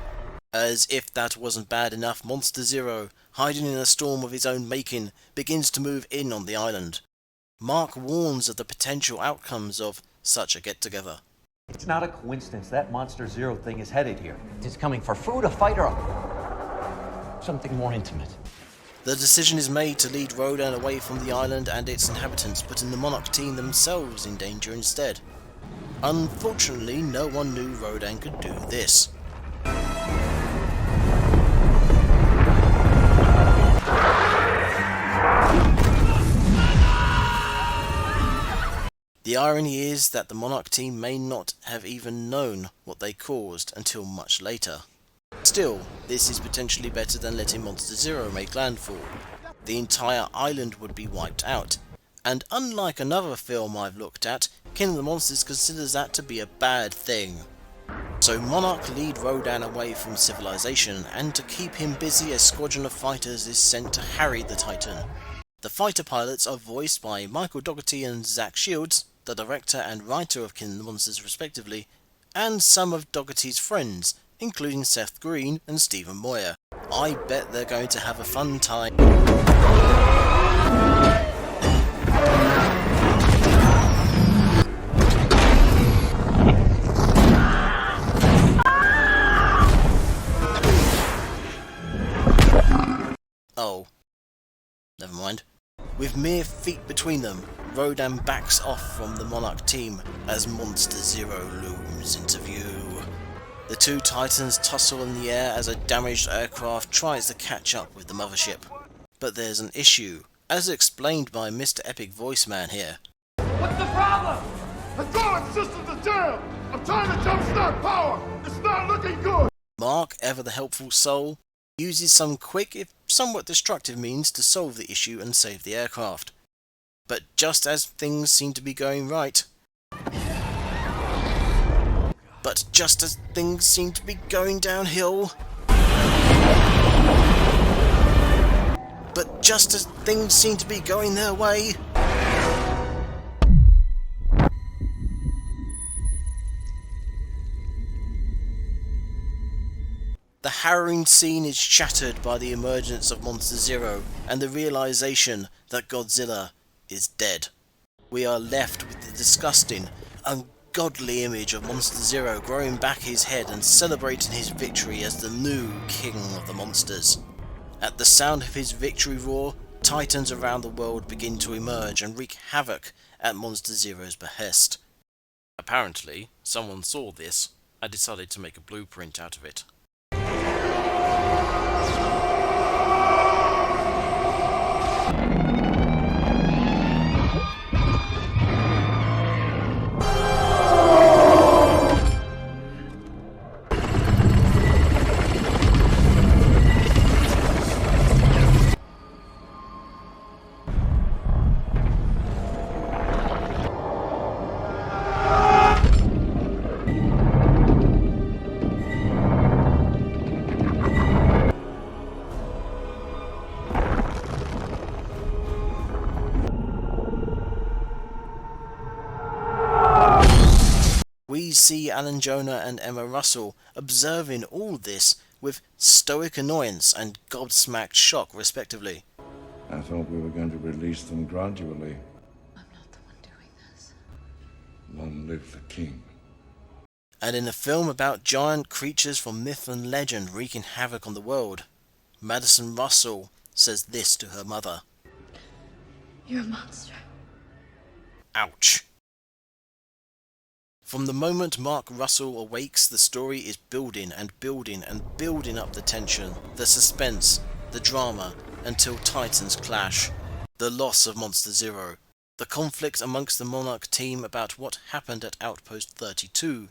As if that wasn't bad enough, Monster Zero, hiding in a storm of his own making, begins to move in on the island. Mark warns of the potential outcomes of such a get-together.
It's not a coincidence that Monster Zero thing is headed here. It's coming for food, a fight, or something more intimate.
The decision is made to lead Rodan away from the island and its inhabitants, putting the Monarch team themselves in danger instead. Unfortunately, no one knew Rodan could do this. The irony is that the Monarch team may not have even known what they caused until much later. Still, this is potentially better than letting Monster Zero make landfall. The entire island would be wiped out, and unlike another film I've looked at, King of the Monsters considers that to be a bad thing. So Monarch lead Rodan away from civilization, and to keep him busy, a squadron of fighters is sent to harry the Titan. The fighter pilots are voiced by Michael Dougherty and Zach Shields, the director and writer of King of the Monsters respectively, and some of Dougherty's friends, including Seth Green and Stephen Moyer. I bet they're going to have a fun time. Oh, never mind. With mere feet between them, Rodan backs off from the Monarch team as Monster Zero looms into view. The two Titans tussle in the air as a damaged aircraft tries to catch up with the mothership. But there's an issue, as explained by Mr. Epic Voice Man here.
What's the problem? Hydraulic systems are jammed! I'm trying to jumpstart power! It's not looking good!
Mark, ever the helpful soul, uses some quick, if somewhat destructive means to solve the issue and save the aircraft. But just as things seem to be going right... But just as things seem to be going downhill... But just as things seem to be going their way... The harrowing scene is shattered by the emergence of Monster Zero and the realization that Godzilla is dead. We are left with the disgusting, ungodly image of Monster Zero growing back his head and celebrating his victory as the new king of the monsters. At the sound of his victory roar, titans around the world begin to emerge and wreak havoc at Monster Zero's behest. Apparently, someone saw this and decided to make a blueprint out of it. We see Alan Jonah and Emma Russell observing all this with stoic annoyance and gobsmacked shock respectively.
I thought we were going to release them gradually.
I'm not the one doing this.
Long live the king.
And in a film about giant creatures from myth and legend wreaking havoc on the world, Madison Russell says this to her mother.
You're a monster.
Ouch. From the moment Mark Russell awakes, the story is building and building and building up the tension, the suspense, the drama, until Titans clash. The loss of Monster Zero, the conflict amongst the Monarch team about what happened at Outpost 32,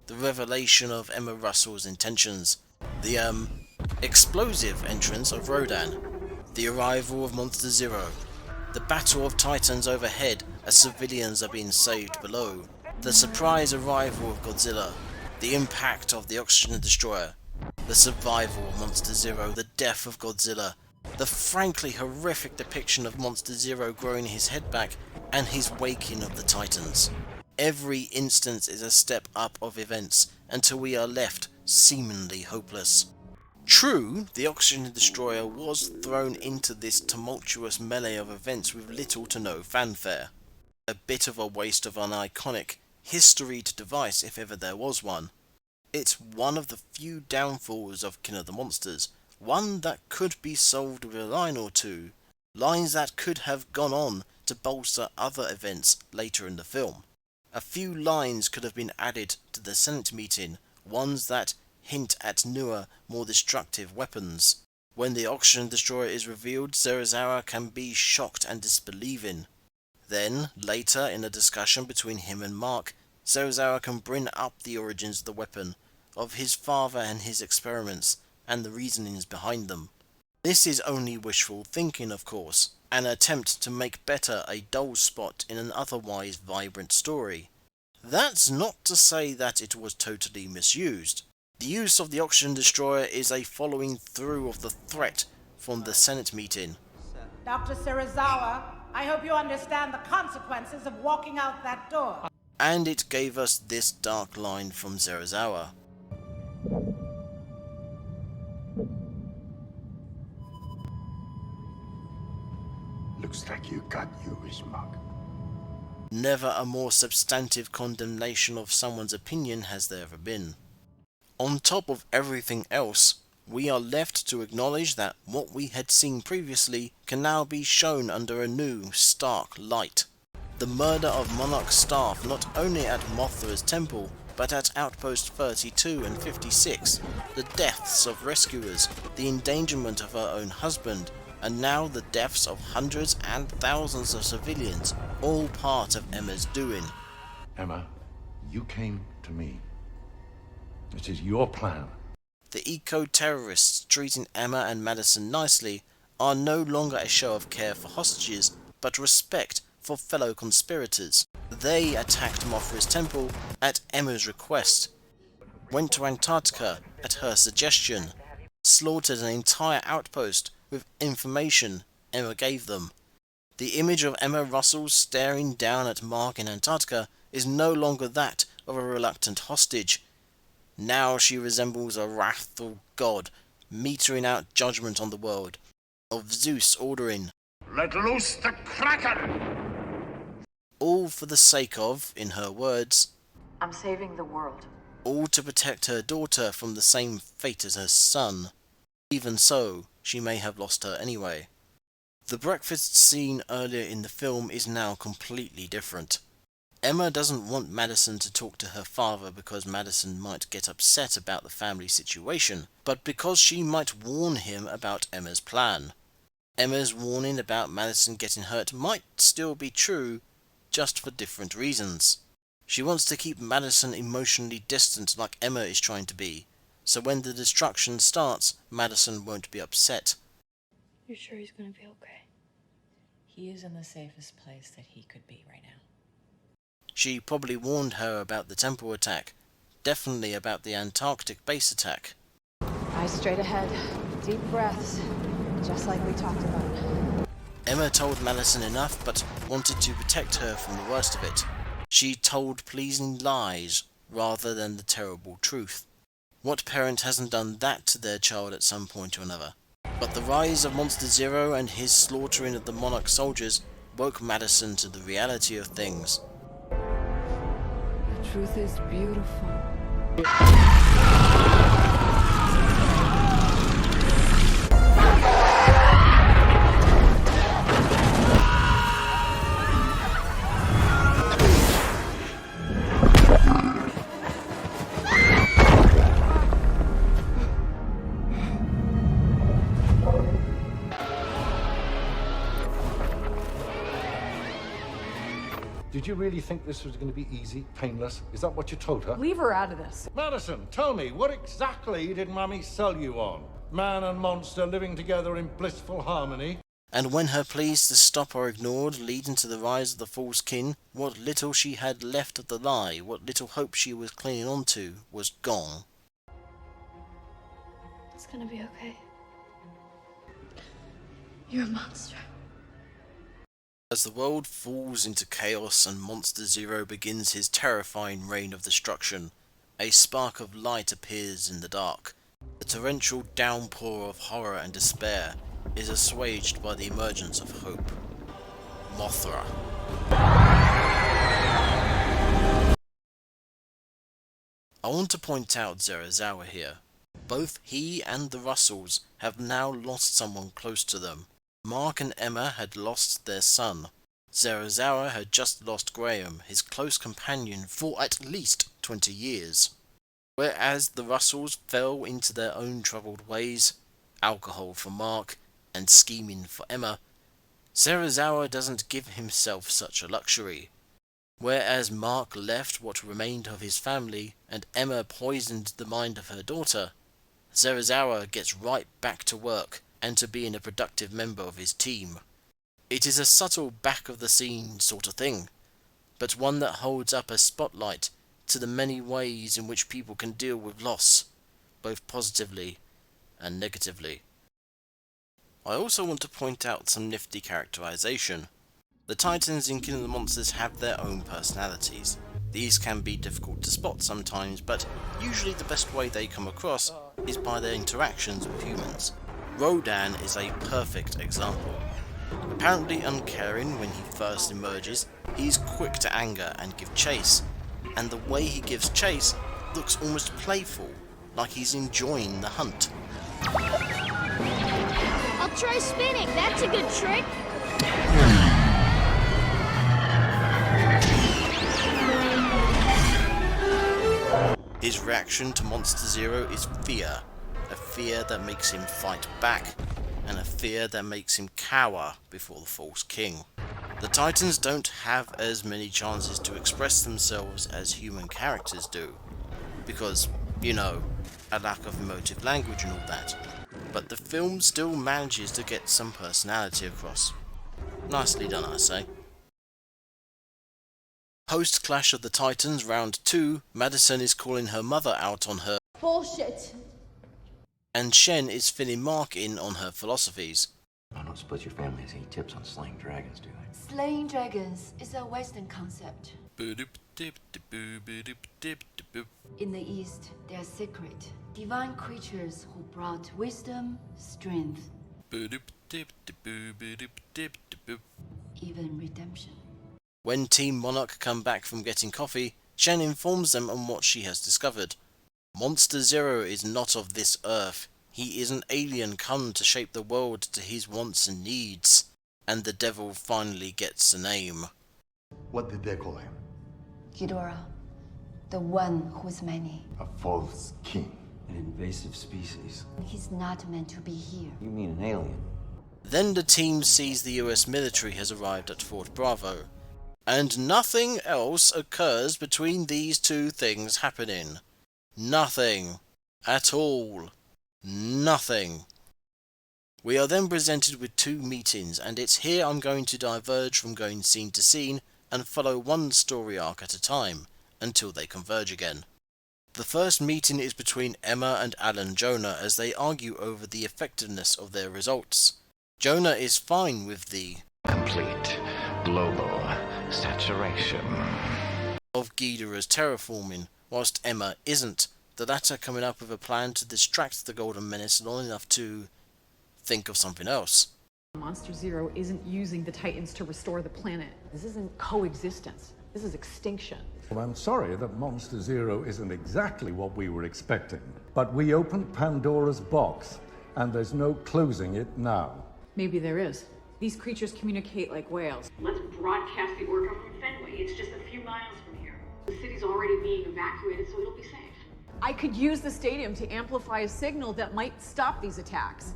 the revelation of Emma Russell's intentions, the explosive entrance of Rodan, the arrival of Monster Zero, the battle of Titans overhead as civilians are being saved below, the surprise arrival of Godzilla, the impact of the Oxygen Destroyer, the survival of Monster Zero, the death of Godzilla, the frankly horrific depiction of Monster Zero growing his head back, and his waking of the Titans. Every instance is a step up of events until we are left seemingly hopeless. True, the Oxygen Destroyer was thrown into this tumultuous melee of events with little to no fanfare. A bit of a waste of an iconic, history to device if ever there was one. It's one of the few downfalls of King of the Monsters, one that could be solved with a line or two, lines that could have gone on to bolster other events later in the film. A few lines could have been added to the Senate meeting, ones that hint at newer, more destructive weapons. When the Oxygen Destroyer is revealed, Serizawa can be shocked and disbelieving. Then, later in a discussion between him and Mark, Serizawa can bring up the origins of the weapon, of his father and his experiments, and the reasonings behind them. This is only wishful thinking, of course, an attempt to make better a dull spot in an otherwise vibrant story. That's not to say that it was totally misused. The use of the Oxygen Destroyer is a following through of the threat from the Senate meeting.
Dr. Serizawa, I hope you understand the consequences of walking out that door.
And it gave us this dark line from Serizawa.
Looks like you got yours, Mark.
Never a more substantive condemnation of someone's opinion has there ever been. On top of everything else, we are left to acknowledge that what we had seen previously can now be shown under a new, stark light. The murder of Monarch staff not only at Mothra's temple, but at Outpost 32 and 56, the deaths of rescuers, the endangerment of her own husband, and now the deaths of hundreds and thousands of civilians, all part of Emma's doing.
Emma, you came to me. It is your plan.
The eco-terrorists treating Emma and Madison nicely are no longer a show of care for hostages, but respect for fellow conspirators. They attacked Mothra's temple at Emma's request, went to Antarctica at her suggestion, slaughtered an entire outpost with information Emma gave them. The image of Emma Russell staring down at Mark in Antarctica is no longer that of a reluctant hostage. Now she resembles a wrathful god, metering out judgment on the world, of Zeus ordering,
"Let loose the Kraken!"
all for the sake of, in her words,
I'm saving the world.
all to protect her daughter from the same fate as her son. Even so, she may have lost her anyway. The breakfast scene earlier in the film is now completely different. Emma doesn't want Madison to talk to her father because Madison might get upset about the family situation, but because she might warn him about Emma's plan. Emma's warning about Madison getting hurt might still be true, just for different reasons. She wants to keep Madison emotionally distant like Emma is trying to be, so when the destruction starts, Madison won't be upset.
You're sure he's gonna be okay? He is in the safest place that he could be right now.
She probably warned her about the temple attack, definitely about the Antarctic base attack.
Eyes straight ahead, deep breaths, just like we talked about.
Emma told Madison enough, but wanted to protect her from the worst of it. She told pleasing lies, rather than the terrible truth. What parent hasn't done that to their child at some point or another? But the rise of Monster Zero and his slaughtering of the Monarch soldiers woke Madison to the reality of things.
The truth is beautiful.
Did you really think this was going to be easy, painless? Is that what you told her?
Leave her out of this.
Madison, tell me, what exactly did Mummy sell you on? Man and monster living together in blissful harmony?
And when her pleas to stop are ignored, leading to the rise of the false kin, what little she had left of the lie, what little hope she was clinging on to, was gone.
It's gonna be okay. You're a monster.
As the world falls into chaos and Monster Zero begins his terrifying reign of destruction, a spark of light appears in the dark. The torrential downpour of horror and despair is assuaged by the emergence of hope. Mothra. I want to point out Serizawa here. Both he and the Russells have now lost someone close to them. Mark and Emma had lost their son. Serizawa had just lost Graham, his close companion for at least 20 years. Whereas the Russells fell into their own troubled ways, alcohol for Mark and scheming for Emma, Serizawa doesn't give himself such a luxury. Whereas Mark left what remained of his family and Emma poisoned the mind of her daughter, Serizawa gets right back to work and to being a productive member of his team. It is a subtle back-of-the-scene sort of thing, but one that holds up a spotlight to the many ways in which people can deal with loss, both positively and negatively. I also want to point out some nifty characterization. The Titans in King of the Monsters have their own personalities. These can be difficult to spot sometimes, but usually the best way they come across is by their interactions with humans. Rodan is a perfect example. Apparently uncaring when he first emerges, he's quick to anger and give chase, and the way he gives chase looks almost playful, like he's enjoying the hunt.
I'll try spinning, that's a good trick.
His reaction to Monster Zero is fear, a fear that makes him fight back, and a fear that makes him cower before the False King. The Titans don't have as many chances to express themselves as human characters do, because, you know, a lack of emotive language and all that, but the film still manages to get some personality across. Nicely done, I say. Post Clash of the Titans Round 2, Madison is calling her mother out on her
Bullshit.
and Shen is filling Mark in on her philosophies.
I don't suppose your family has any tips on slaying dragons, do they?
Slaying dragons is a Western concept. In the East, they are sacred, divine creatures who brought wisdom, strength, even redemption.
When Team Monarch come back from getting coffee, Shen informs them on what she has discovered. Monster Zero is not of this earth. He is an alien come to shape the world to his wants and needs. And the devil finally gets a name.
What did they call him?
Ghidra, the one who's many.
A false king.
An invasive species.
He's not meant to be here.
You mean an alien?
Then the team sees the US military has arrived at Fort Bravo. And nothing else occurs between these two things happening. Nothing. At all. Nothing. We are then presented with two meetings, and it's here I'm going to diverge from going scene to scene and follow one story arc at a time, until they converge again. The first meeting is between Emma and Alan Jonah as they argue over the effectiveness of their results. Jonah is fine with the
complete global saturation
of Ghidra's terraforming, whilst Emma isn't, the latter coming up with a plan to distract the Golden Menace long enough to think of something else.
Monster Zero isn't using the Titans to restore the planet. This isn't coexistence. This is extinction.
Well, I'm sorry that Monster Zero isn't exactly what we were expecting, but we opened Pandora's box, and there's no closing it now.
Maybe there is. These creatures communicate like whales.
Let's broadcast the Orca from Fenway. It's just a few miles from here. The city's already being evacuated, so it'll be safe.
I could use the stadium to amplify a signal that might stop these attacks.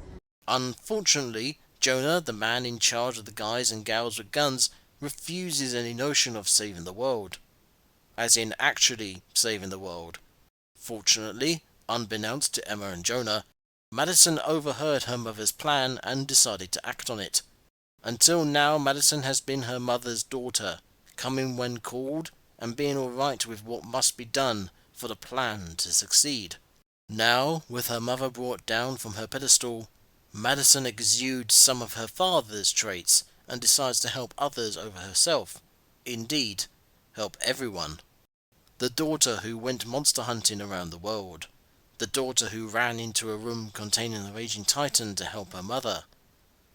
Unfortunately, Jonah, the man in charge of the guys and gals with guns, refuses any notion of saving the world. As in actually saving the world. Fortunately, unbeknownst to Emma and Jonah, Madison overheard her mother's plan and decided to act on it. Until now, Madison has been her mother's daughter, coming when called and being alright with what must be done for the plan to succeed. Now, with her mother brought down from her pedestal, Madison exudes some of her father's traits and decides to help others over herself. Indeed, help everyone. The daughter who went monster hunting around the world. The daughter who ran into a room containing a raging titan to help her mother.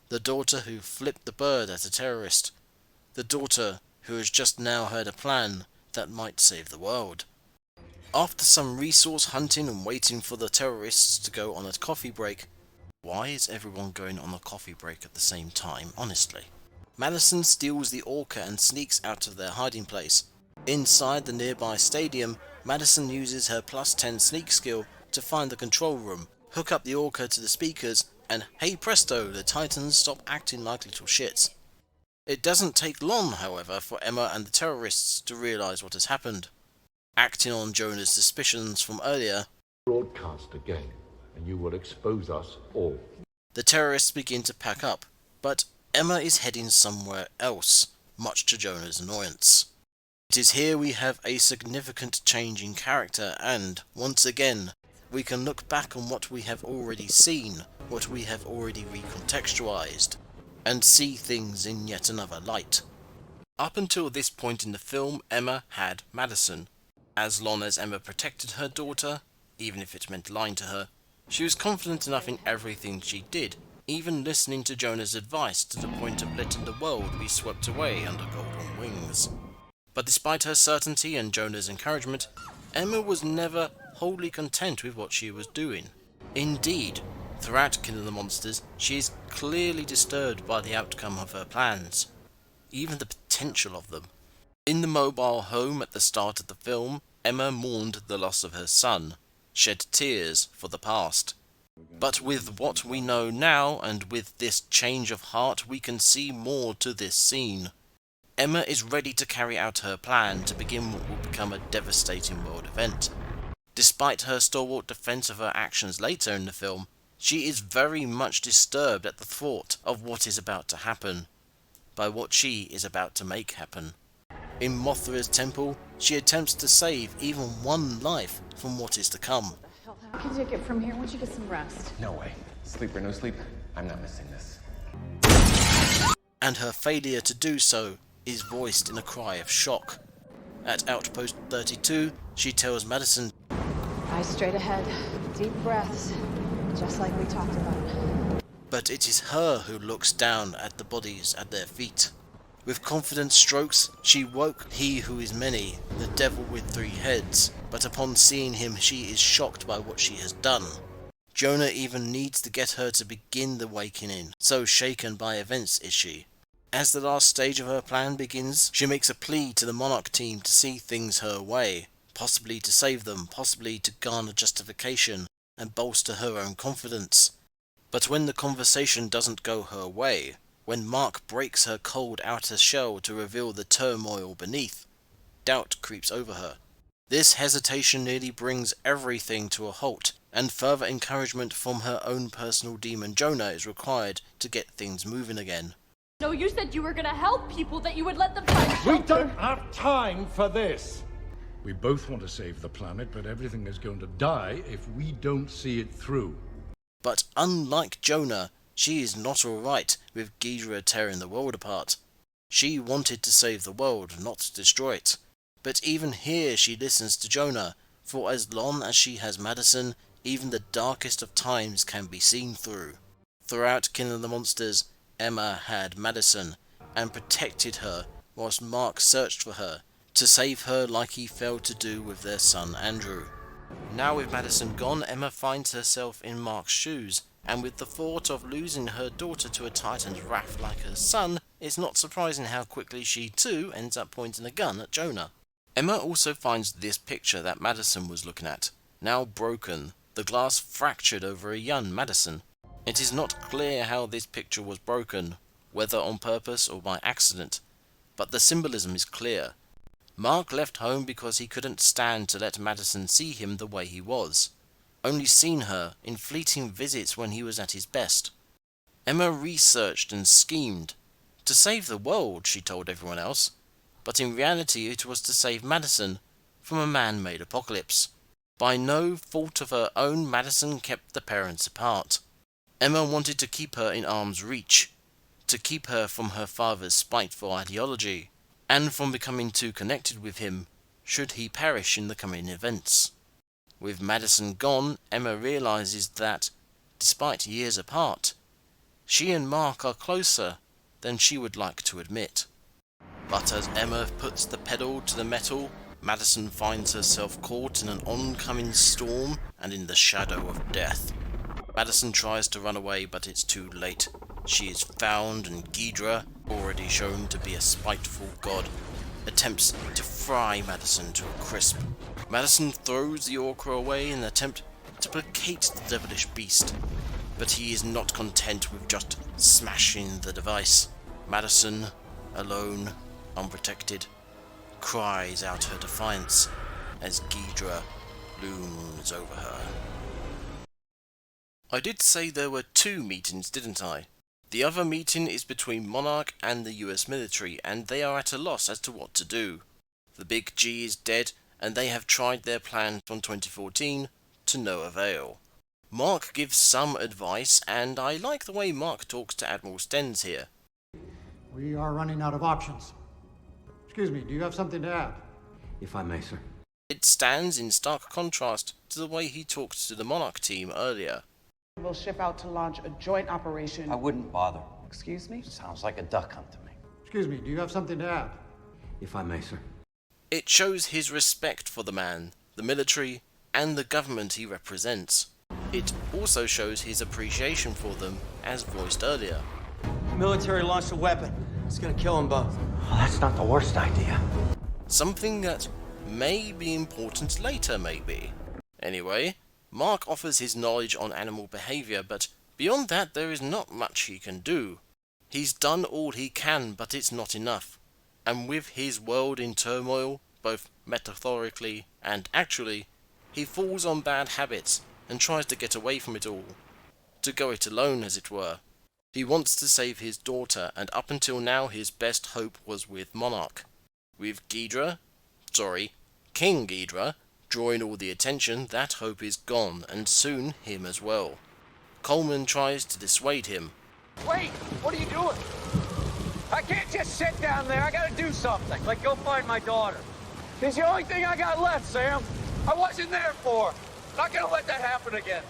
The daughter who flipped the bird at a terrorist. The daughter who has just now heard a plan that might save the world. After some resource hunting and waiting for the terrorists to go on a coffee break, why is everyone going on a coffee break at the same time, honestly? Madison steals the Orca and sneaks out of their hiding place. Inside the nearby stadium, Madison uses her +10 sneak skill to find the control room, hook up the Orca to the speakers, and hey presto, the Titans stop acting like little shits. It doesn't take long, however, for Emma and the terrorists to realise what has happened. Acting on Jonah's suspicions from earlier,
Broadcast again, and you will expose us all.
the terrorists begin to pack up, but Emma is heading somewhere else, much to Jonah's annoyance. It is here we have a significant change in character and, once again, we can look back on what we have already seen, what we have already recontextualized, and see things in yet another light. Up until this point in the film, Emma had Madison. As long as Emma protected her daughter, even if it meant lying to her, she was confident enough in everything she did, even listening to Jonah's advice to the point of letting the world be swept away under golden wings. But despite her certainty and Jonah's encouragement, Emma was never wholly content with what she was doing. Indeed, throughout Killing the Monsters, she is clearly disturbed by the outcome of her plans, even the potential of them. In the mobile home at the start of the film, Emma mourned the loss of her son, shed tears for the past. But with what we know now, and with this change of heart, we can see more to this scene. Emma is ready to carry out her plan to begin what will become a devastating world event. Despite her stalwart defense of her actions later in the film, she is very much disturbed at the thought of what is about to happen, by what she is about to make happen. In Mothra's temple, she attempts to save even one life from what is to come.
I can take it from here once you get some rest.
No way. Sleep or no sleep, I'm not missing this.
And her failure to do so is voiced in a cry of shock. At Outpost 32, she tells Madison,
Eyes straight ahead, deep breaths, just like we talked about.
But it is her who looks down at the bodies at their feet. With confident strokes, she woke he who is many, the devil with 3 heads, but upon seeing him she is shocked by what she has done. Jonah even needs to get her to begin the wakening, so shaken by events is she. As the last stage of her plan begins, she makes a plea to the Monarch team to see things her way, possibly to save them, possibly to garner justification and bolster her own confidence. But when the conversation doesn't go her way, when Mark breaks her cold outer shell to reveal the turmoil beneath, doubt creeps over her. This hesitation nearly brings everything to a halt, and further encouragement from her own personal demon Jonah is required to get things moving again.
No, you said you were gonna help people, that you would let them find shelter.
We don't have time for this!
We both want to save the planet, but everything is going to die if we don't see it through.
But unlike Jonah, she is not alright with Ghidra tearing the world apart. She wanted to save the world, not to destroy it. But even here she listens to Jonah, For as long as she has Madison, even the darkest of times can be seen through. Throughout King of the Monsters, Emma had Madison, and protected her whilst Mark searched for her, to save her like he failed to do with their son Andrew. Now with Madison gone, Emma finds herself in Mark's shoes, and with the thought of losing her daughter to a Titan's wrath like her son, it's not surprising how quickly she too ends up pointing a gun at Jonah. Emma also finds this picture that Madison was looking at, now broken, the glass fractured over a young Madison. It is not clear how this picture was broken, whether on purpose or by accident, but the symbolism is clear. Mark left home because he couldn't stand to let Madison see him the way he was, only seen her in fleeting visits when he was at his best. Emma researched and schemed. To save the world, she told everyone else, but in reality it was to save Madison from a man-made apocalypse. By no fault of her own, Madison kept the parents apart. Emma wanted to keep her in arm's reach, to keep her from her father's spiteful ideology, and from becoming too connected with him, should he perish in the coming events. With Madison gone, Emma realizes that, despite years apart, she and Mark are closer than she would like to admit. But as Emma puts the pedal to the metal, Madison finds herself caught in an oncoming storm and in the shadow of death. Madison tries to run away, but it's too late. She is found, and Ghidra, already shown to be a spiteful god, attempts to fry Madison to a crisp. Madison throws the Orca away in an attempt to placate the devilish beast, but he is not content with just smashing the device. Madison, alone, unprotected, cries out her defiance as Geidra looms over her. I did say there were 2 meetings, didn't I? The other meeting is between Monarch and the US military, and they are at a loss as to what to do. The Big G is dead, and they have tried their plan from 2014 to no avail. Mark gives some advice, and I like the way Mark talks to Admiral Stenz here.
We are running out of options. Excuse me, do you have something to add?
If I may, sir.
It stands in stark contrast to the way he talked to the Monarch team earlier.
We'll ship out to launch a joint operation.
I wouldn't bother.
Excuse me?
Sounds like a duck hunt to me.
Excuse me, do you have something to add?
If I may, sir.
It shows his respect for the man, the military, and the government he represents. It also shows his appreciation for them, as voiced earlier.
The military launched a weapon. It's gonna kill them both. Well, that's not the worst idea.
Something that may be important later, maybe. Anyway, Mark offers his knowledge on animal behavior, but beyond that there is not much he can do. He's done all he can, but it's not enough. And with his world in turmoil, both metaphorically and actually, he falls on bad habits and tries to get away from it all. To go it alone, as it were. He wants to save his daughter, and up until now his best hope was with Monarch. With King Ghidra, drawing all the attention, that hope is gone, and soon him as well. Coleman tries to dissuade him.
Wait! What are you doing? I can't just sit down there, I gotta do something. Like go find my daughter. It's the only thing I got left, Sam. I wasn't there for her. Not gonna let that happen again.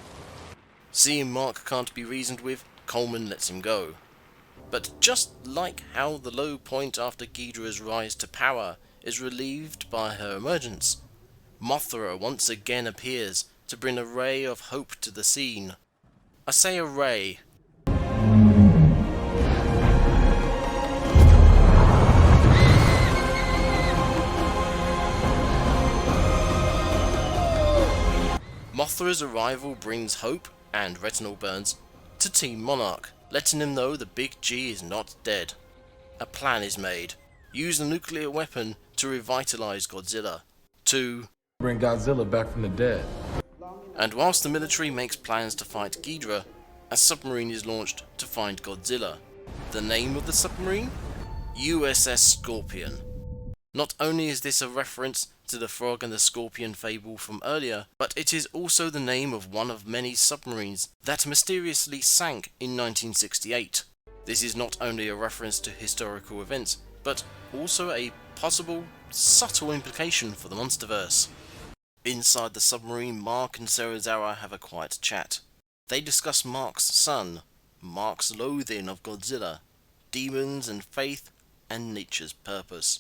Seeing Mark can't be reasoned with, Coleman lets him go. But just like how the low point after Ghidra's rise to power is relieved by her emergence, Mothra once again appears to bring a ray of hope to the scene. I say a ray. Mothra's arrival brings hope, and retinal burns, to Team Monarch, letting them know the Big G is not dead. A plan is made. Use the nuclear weapon to revitalize Godzilla. To
bring Godzilla back from the dead.
And whilst the military makes plans to fight Ghidra, a submarine is launched to find Godzilla. The name of the submarine? USS Scorpion. Not only is this a reference to the frog and the scorpion fable from earlier, but it is also the name of one of many submarines that mysteriously sank in 1968. This is not only a reference to historical events, but also a possible, subtle implication for the Monsterverse. Inside the submarine, Mark and Serizawa have a quiet chat. They discuss Mark's son, Mark's loathing of Godzilla, demons and faith, and nature's purpose.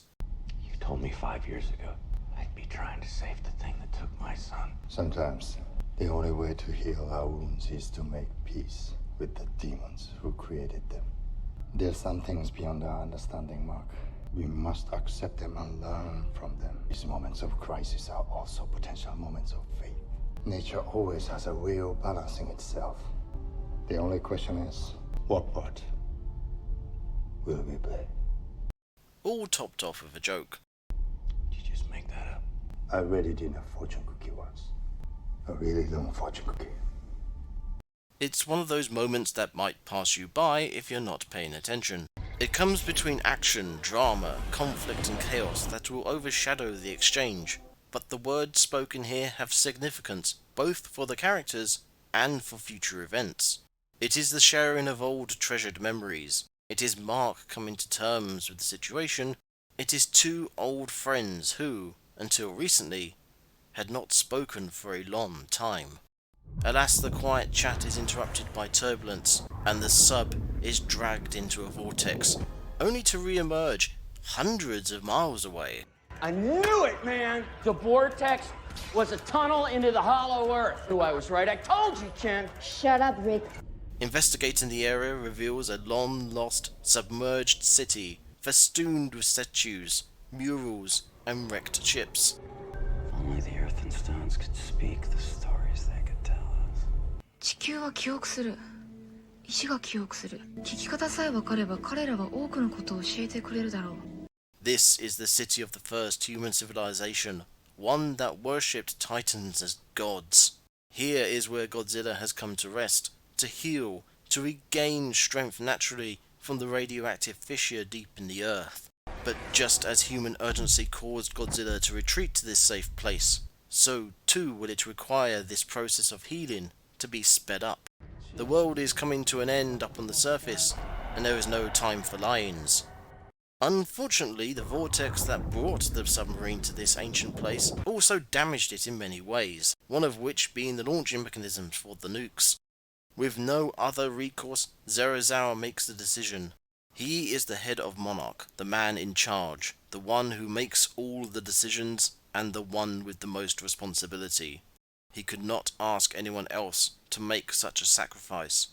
You told me 5 years ago I'd be trying to save the thing that took my son.
Sometimes the only way to heal our wounds is to make peace with the demons who created them. There's some things beyond our understanding, Mark. We must accept them and learn from them. These moments of crisis are also potential moments of faith. Nature always has a way of balancing itself. The only question is, what part will we play?
All topped off with a joke.
Did you just make that up?
I really did a fortune cookie once. A really long fortune cookie.
It's one of those moments that might pass you by if you're not paying attention. It comes between action, drama, conflict and chaos that will overshadow the exchange. But the words spoken here have significance, both for the characters and for future events. It is the sharing of old treasured memories. It is Mark coming to terms with the situation. It is two old friends who, until recently, had not spoken for a long time. Alas, the quiet chat is interrupted by turbulence, and the sub is dragged into a vortex, only to re-emerge hundreds of miles away.
I knew it, man! The vortex was a tunnel into the hollow earth. Knew I was right. I told you, Chen.
Shut up, Rick.
Investigating the area reveals a long-lost, submerged city, festooned with statues, murals, and wrecked ships.
Only the earth and stones could speak the stories they could tell us.
地球は記憶する。石が記憶する。聞き方さえ分かれば彼らは多くのことを教えてくれるだろう。
This is the city of the first human civilization, one that worshipped titans as gods. Here is where Godzilla has come to rest, to heal, to regain strength naturally from the radioactive fissure deep in the earth. But just as human urgency caused Godzilla to retreat to this safe place, so too will it require this process of healing to be sped up. The world is coming to an end up on the surface, and there is no time for lions. Unfortunately, the vortex that brought the submarine to this ancient place also damaged it in many ways, one of which being the launching mechanisms for the nukes. With no other recourse, Serizawa makes the decision. He is the head of Monarch, the man in charge, the one who makes all the decisions, and the one with the most responsibility. He could not ask anyone else to make such a sacrifice,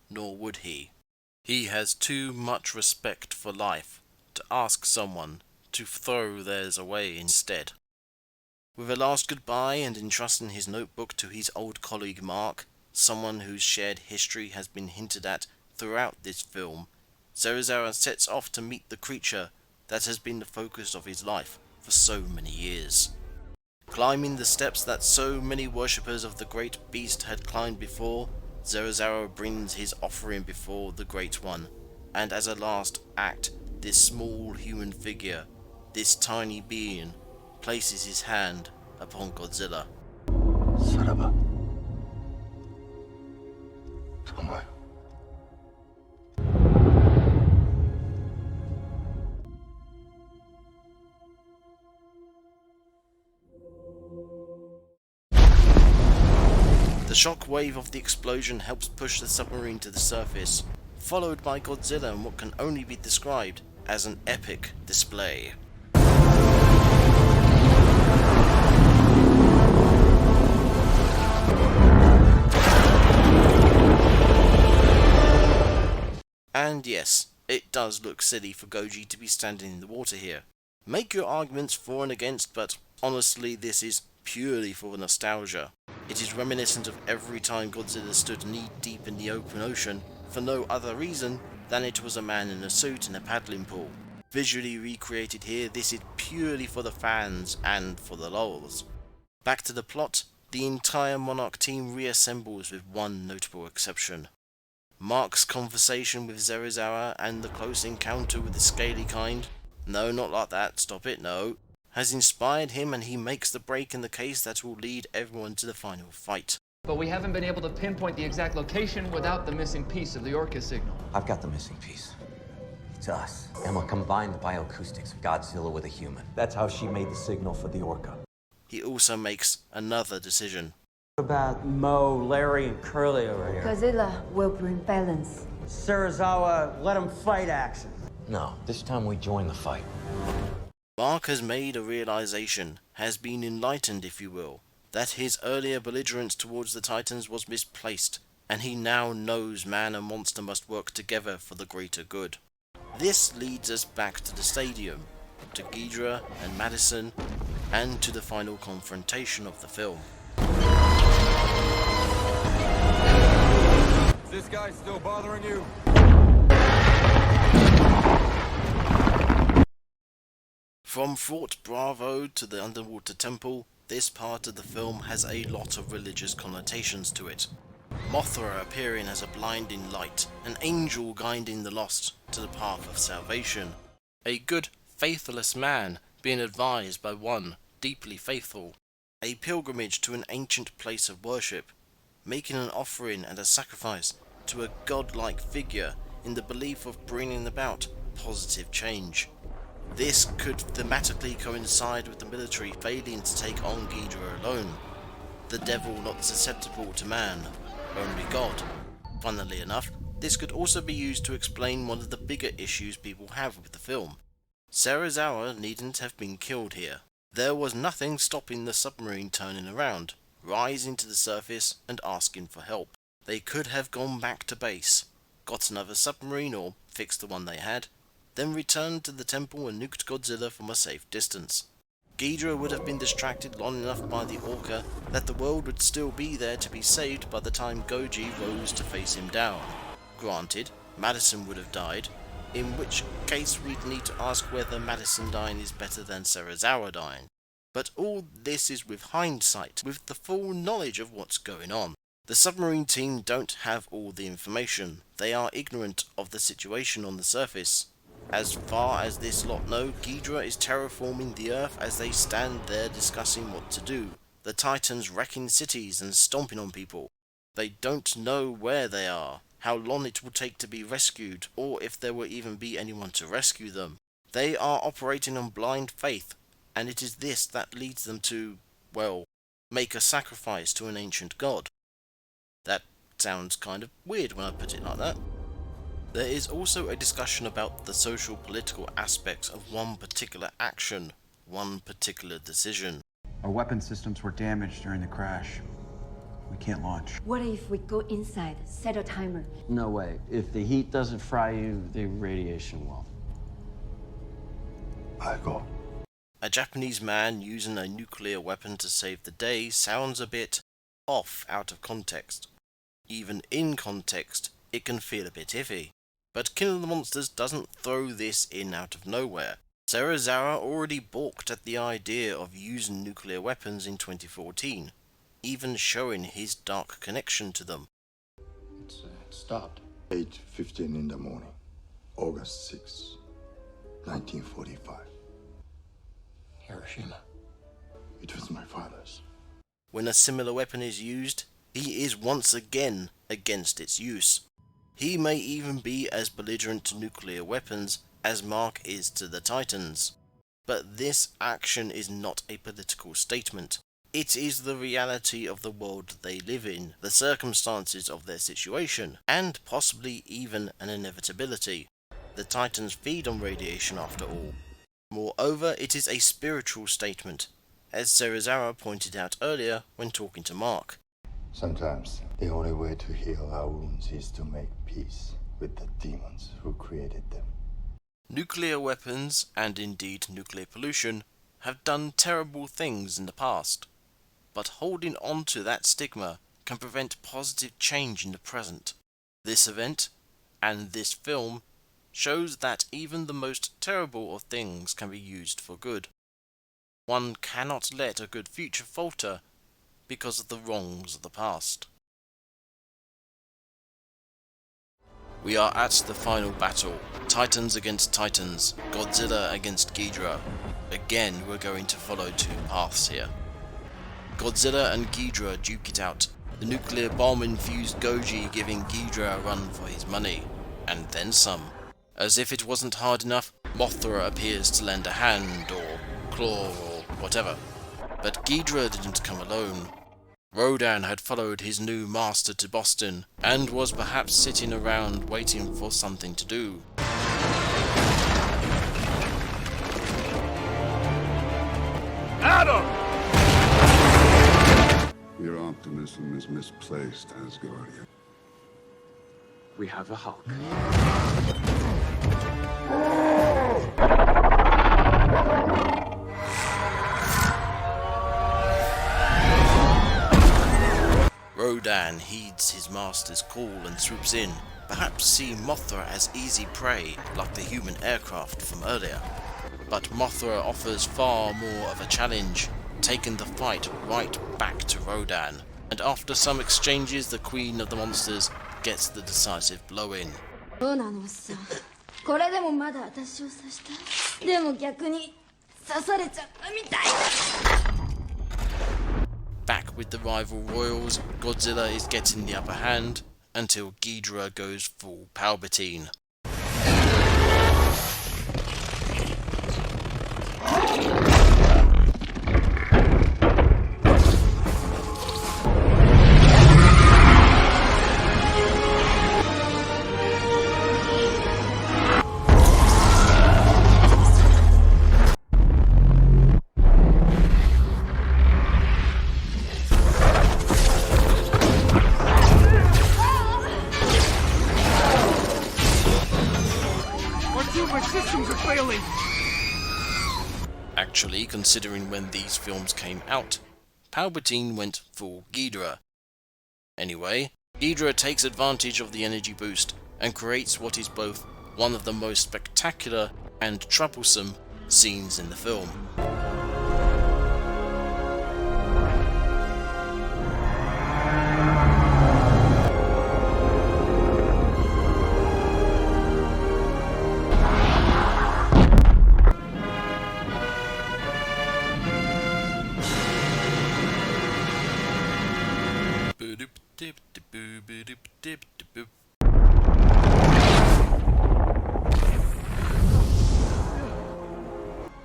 nor would he. He has too much respect for life to ask someone to throw theirs away instead. With a last goodbye and entrusting his notebook to his old colleague Mark, someone whose shared history has been hinted at throughout this film, Serizawa sets off to meet the creature that has been the focus of his life for so many years. Climbing the steps that so many worshippers of the great beast had climbed before, Serizawa brings his offering before the Great One, and as a last act, this small human figure, this tiny being, places his hand upon Godzilla.
Saraba. Tomoe.
The shock wave of the explosion helps push the submarine to the surface, followed by Godzilla in what can only be described as an epic display. And yes, it does look silly for Goji to be standing in the water here. Make your arguments for and against, but honestly this is purely for nostalgia. It is reminiscent of every time Godzilla stood knee-deep in the open ocean for no other reason than it was a man in a suit in a paddling pool. Visually recreated here, this is purely for the fans and for the lols. Back to the plot, the entire Monarch team reassembles with one notable exception. Mark's conversation with Serizawa and the close encounter with the scaly kind, no, not like that, stop it, no, has inspired him, and he makes the break in the case that will lead everyone to the final fight.
But we haven't been able to pinpoint the exact location without the missing piece of the Orca signal.
I've got the missing piece. It's us. Emma combined the bioacoustics of Godzilla with a human. That's how she made the signal for the Orca.
he also makes another decision.
What about Mo, Larry, and Curly over here?
Godzilla will bring balance.
Serizawa, let him fight action.
No, this time we join the fight.
Mark has made a realization, has been enlightened if you will, that his earlier belligerence towards the Titans was misplaced, and he now knows man and monster must work together for the greater good. This leads us back to the stadium, to Ghidra and Madison, and to the final confrontation of the film.
Is this guy still bothering you?
From Fort Bravo to the underwater temple, this part of the film has a lot of religious connotations to it. Mothra appearing as a blinding light, an angel guiding the lost to the path of salvation. A good, faithless man being advised by one deeply faithful. A pilgrimage to an ancient place of worship, making an offering and a sacrifice to a godlike figure in the belief of bringing about positive change. This could thematically coincide with the military failing to take on Ghidra alone. The devil not susceptible to man, only God. Funnily enough, this could also be used to explain one of the bigger issues people have with the film. Serizawa needn't have been killed here. There was nothing stopping the submarine turning around, rising to the surface and asking for help. They could have gone back to base, got another submarine or fixed the one they had, then returned to the temple and nuked Godzilla from a safe distance. Ghidra would have been distracted long enough by the Orca that the world would still be there to be saved by the time Goji rose to face him down. Granted, Madison would have died, in which case we'd need to ask whether Madison dying is better than Serizawa dying. But all this is with hindsight, with the full knowledge of what's going on. The submarine team don't have all the information. They are ignorant of the situation on the surface. As far as this lot know, Geidra is terraforming the Earth as they stand there discussing what to do. The Titans wrecking cities and stomping on people. They don't know where they are, how long it will take to be rescued, or if there will even be anyone to rescue them. They are operating on blind faith, and it is this that leads them to, well, make a sacrifice to an ancient god. That sounds kind of weird when I put it like that. There is also a discussion about the social political aspects of one particular action, one particular decision.
Our weapon systems were damaged during the crash. We can't launch.
What if we go inside, set a timer?
No way. If the heat doesn't fry you, the radiation will.
I go.
A Japanese man using a nuclear weapon to save the day sounds a bit off out of context. Even in context, it can feel a bit iffy. But King of the Monsters doesn't throw this in out of nowhere. Serizawa already balked at the idea of using nuclear weapons in 2014, even showing his dark connection to them.
It stopped. 8:15 in the morning, August 6, 1945.
Hiroshima.
It was my father's.
When a similar weapon is used, he is once again against its use. He may even be as belligerent to nuclear weapons as Mark is to the Titans. But this action is not a political statement. It is the reality of the world they live in, the circumstances of their situation, and possibly even an inevitability. The Titans feed on radiation after all. Moreover, it is a spiritual statement, as Serizawa pointed out earlier when talking to Mark.
Sometimes the only way to heal our wounds is to make peace with the demons who created them.
Nuclear weapons, and indeed nuclear pollution, have done terrible things in the past, but holding on to that stigma can prevent positive change in the present. This event, and this film, shows that even the most terrible of things can be used for good. One cannot let a good future falter because of the wrongs of the past. We are at the final battle. Titans against Titans. Godzilla against Ghidra. Again, we're going to follow two paths here. Godzilla and Geidra duke it out. The nuclear bomb-infused Goji giving Geidra a run for his money. And then some. As if it wasn't hard enough, Mothra appears to lend a hand, or claw, or whatever. But Ghidra didn't come alone. Rodan had followed his new master to Boston, and was perhaps sitting around waiting for something to do.
Adam!
Your optimism is misplaced, Asgardian.
We have a Hulk.
Rodan heeds his master's call and swoops in, perhaps seeing Mothra as easy prey like the human aircraft from earlier. But Mothra offers far more of a challenge, taking the fight right back to Rodan, and after some exchanges the Queen of the Monsters gets the decisive blow in. Back with the rival royals, Godzilla is getting the upper hand until Geidra goes full Palpatine. Actually, considering when these films came out, Palpatine went full Ghidra. Anyway, Ghidra takes advantage of the energy boost and creates what is both one of the most spectacular and troublesome scenes in the film.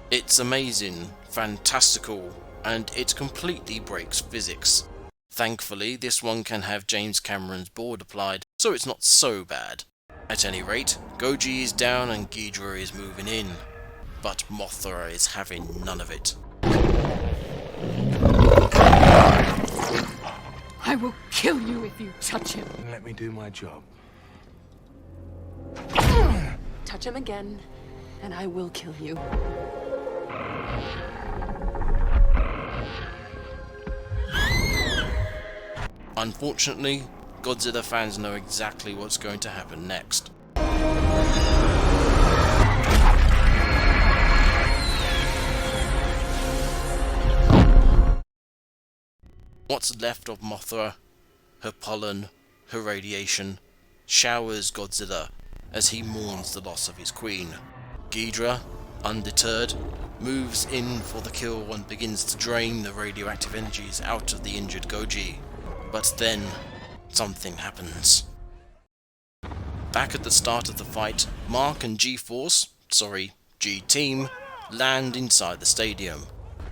It's amazing, fantastical, and it completely breaks physics. Thankfully, this one can have James Cameron's board applied, so it's not so bad. At any rate, Goji is down and Geidra is moving in, but Mothra is having none of it.
I will kill you if you touch him.
Let me do my job.
Touch him again, and I will kill you.
Unfortunately, Godzilla fans know exactly what's going to happen next. What's left of Mothra, her pollen, her radiation, showers Godzilla as he mourns the loss of his queen. Geidra, undeterred, moves in for the kill and begins to drain the radioactive energies out of the injured Goji. But then, something happens. Back at the start of the fight, Mark and G-Team, land inside the stadium.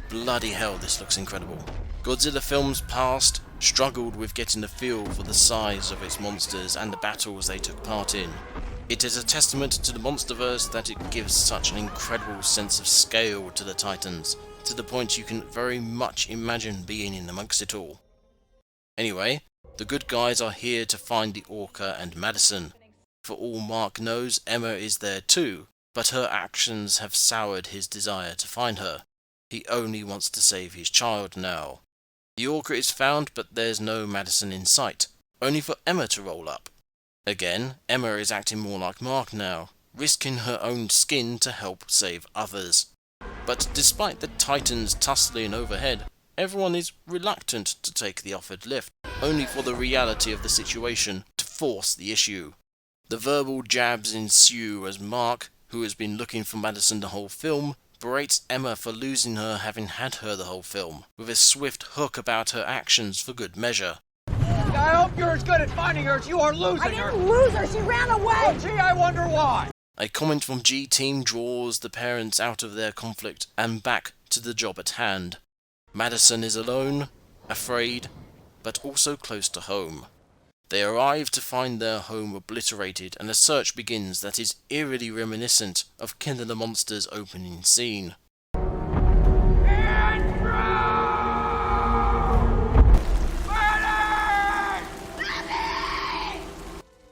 Bloody hell, this looks incredible. Godzilla films past struggled with getting a feel for the size of its monsters and the battles they took part in. It is a testament to the Monsterverse that it gives such an incredible sense of scale to the Titans, to the point you can very much imagine being in amongst it all. Anyway, the good guys are here to find the Orca and Madison. For all Mark knows, Emma is there too, but her actions have soured his desire to find her. He only wants to save his child now. The Orca is found, but there's no Madison in sight, only for Emma to roll up. Again, Emma is acting more like Mark now, risking her own skin to help save others. But despite the Titans tussling overhead, everyone is reluctant to take the offered lift, only for the reality of the situation to force the issue. The verbal jabs ensue as Mark, who has been looking for Madison the whole film, berates Emma for losing her having had her the whole film, with a swift hook about her actions for good measure.
I hope you're as good at finding her as you are losing her.
I didn't lose her, she ran away!
Oh, gee, I wonder why.
A comment from G-Team draws the parents out of their conflict and back to the job at hand. Madison is alone, afraid, but also close to home. They arrive to find their home obliterated, and a search begins that is eerily reminiscent of King of the Monsters' opening scene.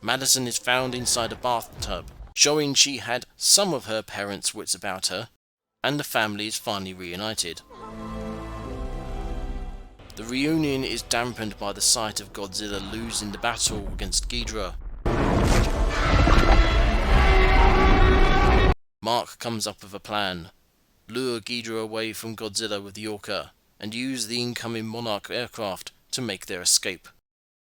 Madison is found inside a bathtub, showing she had some of her parents' wits about her, and the family is finally reunited. The reunion is dampened by the sight of Godzilla losing the battle against Ghidra. Mark comes up with a plan: lure Ghidra away from Godzilla with the Orca, and use the incoming Monarch aircraft to make their escape.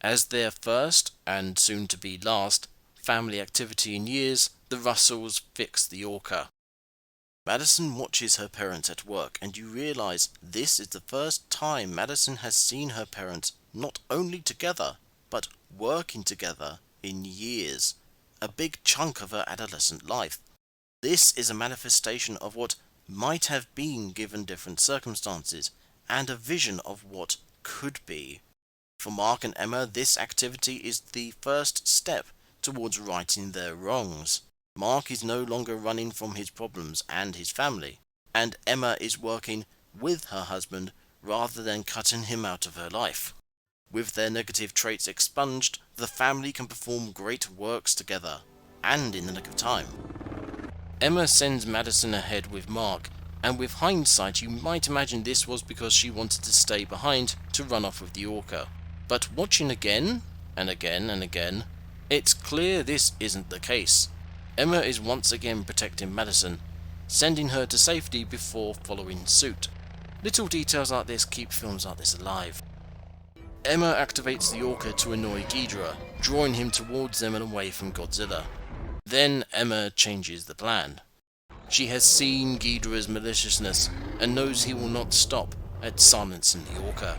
As their first, and soon to be last, family activity in years, the Russells fix the Orca. Madison watches her parents at work, and you realise this is the first time Madison has seen her parents not only together, but working together in years, a big chunk of her adolescent life. This is a manifestation of what might have been given different circumstances, and a vision of what could be. For Mark and Emma, this activity is the first step towards righting their wrongs. Mark is no longer running from his problems and his family, and Emma is working with her husband rather than cutting him out of her life. With their negative traits expunged, the family can perform great works together, and in the nick of time. Emma sends Madison ahead with Mark, and with hindsight you might imagine this was because she wanted to stay behind to run off with the Orca. But watching again, and again and again, it's clear this isn't the case. Emma is once again protecting Madison, sending her to safety before following suit. Little details like this keep films like this alive. Emma activates the Orca to annoy Geidra, drawing him towards them and away from Godzilla. Then Emma changes the plan. She has seen Gheidra's maliciousness and knows he will not stop at silencing the Orca.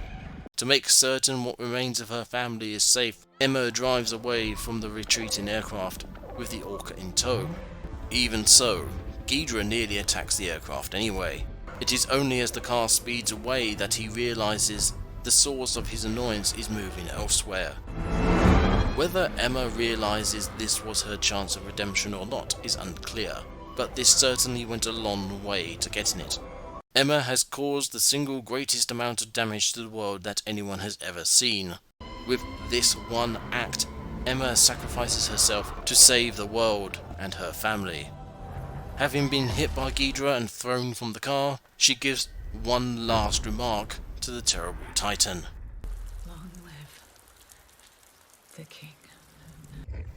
To make certain what remains of her family is safe, Emma drives away from the retreating aircraft with the Orca in tow. Even so, Geidra nearly attacks the aircraft anyway. It is only as the car speeds away that he realizes the source of his annoyance is moving elsewhere. Whether Emma realizes this was her chance of redemption or not is unclear, but this certainly went a long way to getting it. Emma has caused the single greatest amount of damage to the world that anyone has ever seen. With this one act, Emma sacrifices herself to save the world and her family. Having been hit by Geidra and thrown from the car, she gives one last remark to the terrible Titan.
Long live the king.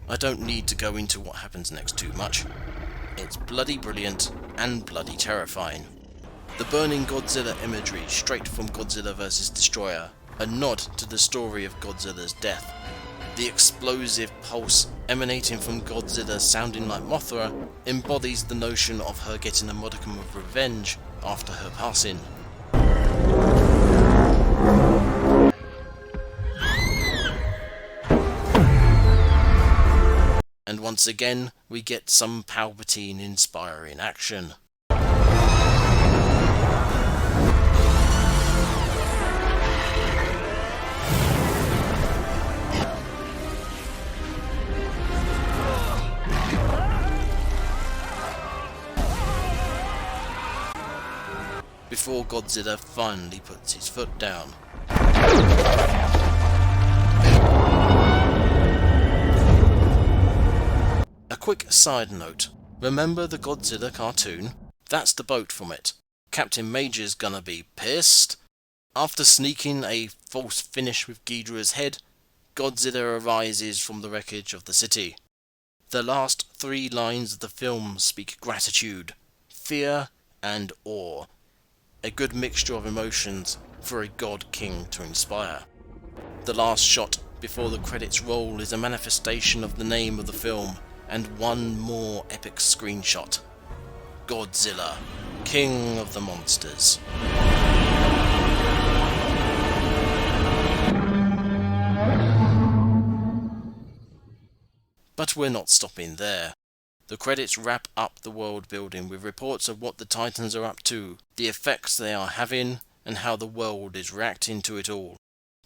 I don't need to go into what happens next too much. It's bloody brilliant and bloody terrifying. The burning Godzilla imagery straight from Godzilla vs. Destroyer, a nod to the story of Godzilla's death. The explosive pulse emanating from Godzilla sounding like Mothra embodies the notion of her getting a modicum of revenge after her passing. And once again, we get some Palpatine-inspiring action. Before Godzilla finally puts his foot down. A quick side note, remember the Godzilla cartoon? That's the boat from it. Captain Major's gonna be pissed. After sneaking a false finish with Ghidra's head, Godzilla arises from the wreckage of the city. The last 3 lines of the film speak gratitude, fear and awe. A good mixture of emotions for a god king to inspire. The last shot before the credits roll is a manifestation of the name of the film, and one more epic screenshot. Godzilla, King of the Monsters. But we're not stopping there. The credits wrap up the world building with reports of what the Titans are up to, the effects they are having, and how the world is reacting to it all.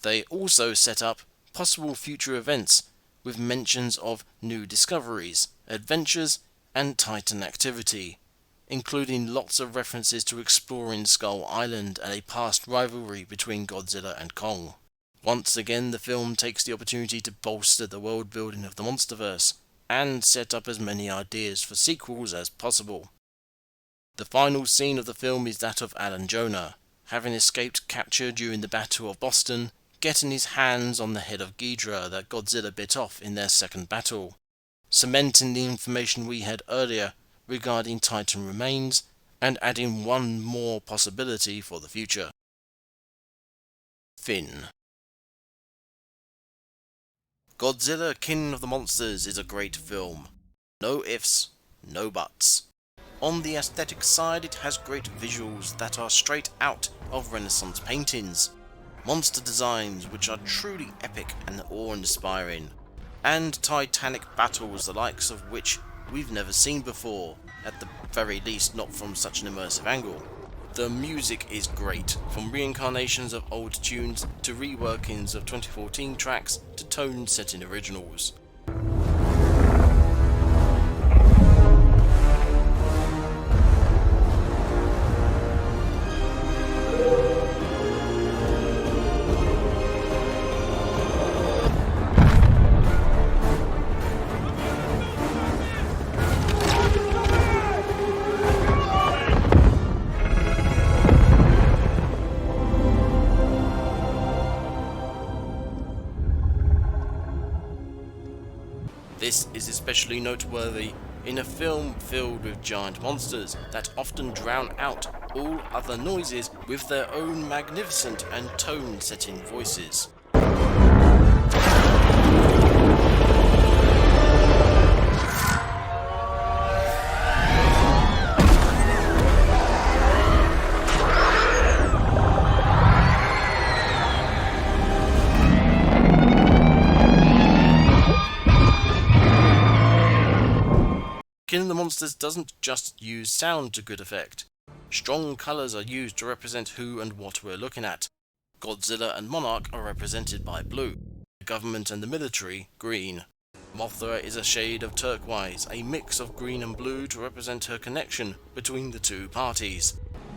They also set up possible future events with mentions of new discoveries, adventures, and Titan activity, including lots of references to exploring Skull Island and a past rivalry between Godzilla and Kong. Once again, the film takes the opportunity to bolster the world building of the Monsterverse and set up as many ideas for sequels as possible. The final scene of the film is that of Alan Jonah, having escaped capture during the Battle of Boston, getting his hands on the head of Ghidra that Godzilla bit off in their second battle, cementing the information we had earlier regarding Titan remains and adding one more possibility for the future. Finn. Godzilla King of the Monsters is a great film. No ifs, no buts. On the aesthetic side, it has great visuals that are straight out of Renaissance paintings, monster designs which are truly epic and awe-inspiring, and titanic battles the likes of which we've never seen before, at the very least not from such an immersive angle. The music is great, from reincarnations of old tunes to reworkings of 2014 tracks to tone-setting originals. This is especially noteworthy in a film filled with giant monsters that often drown out all other noises with their own magnificent and tone-setting voices. King of the Monsters doesn't just use sound to good effect. Strong colours are used to represent who and what we're looking at. Godzilla and Monarch are represented by blue, the government and the military green. Mothra is a shade of turquoise, a mix of green and blue to represent her connection between the two parties.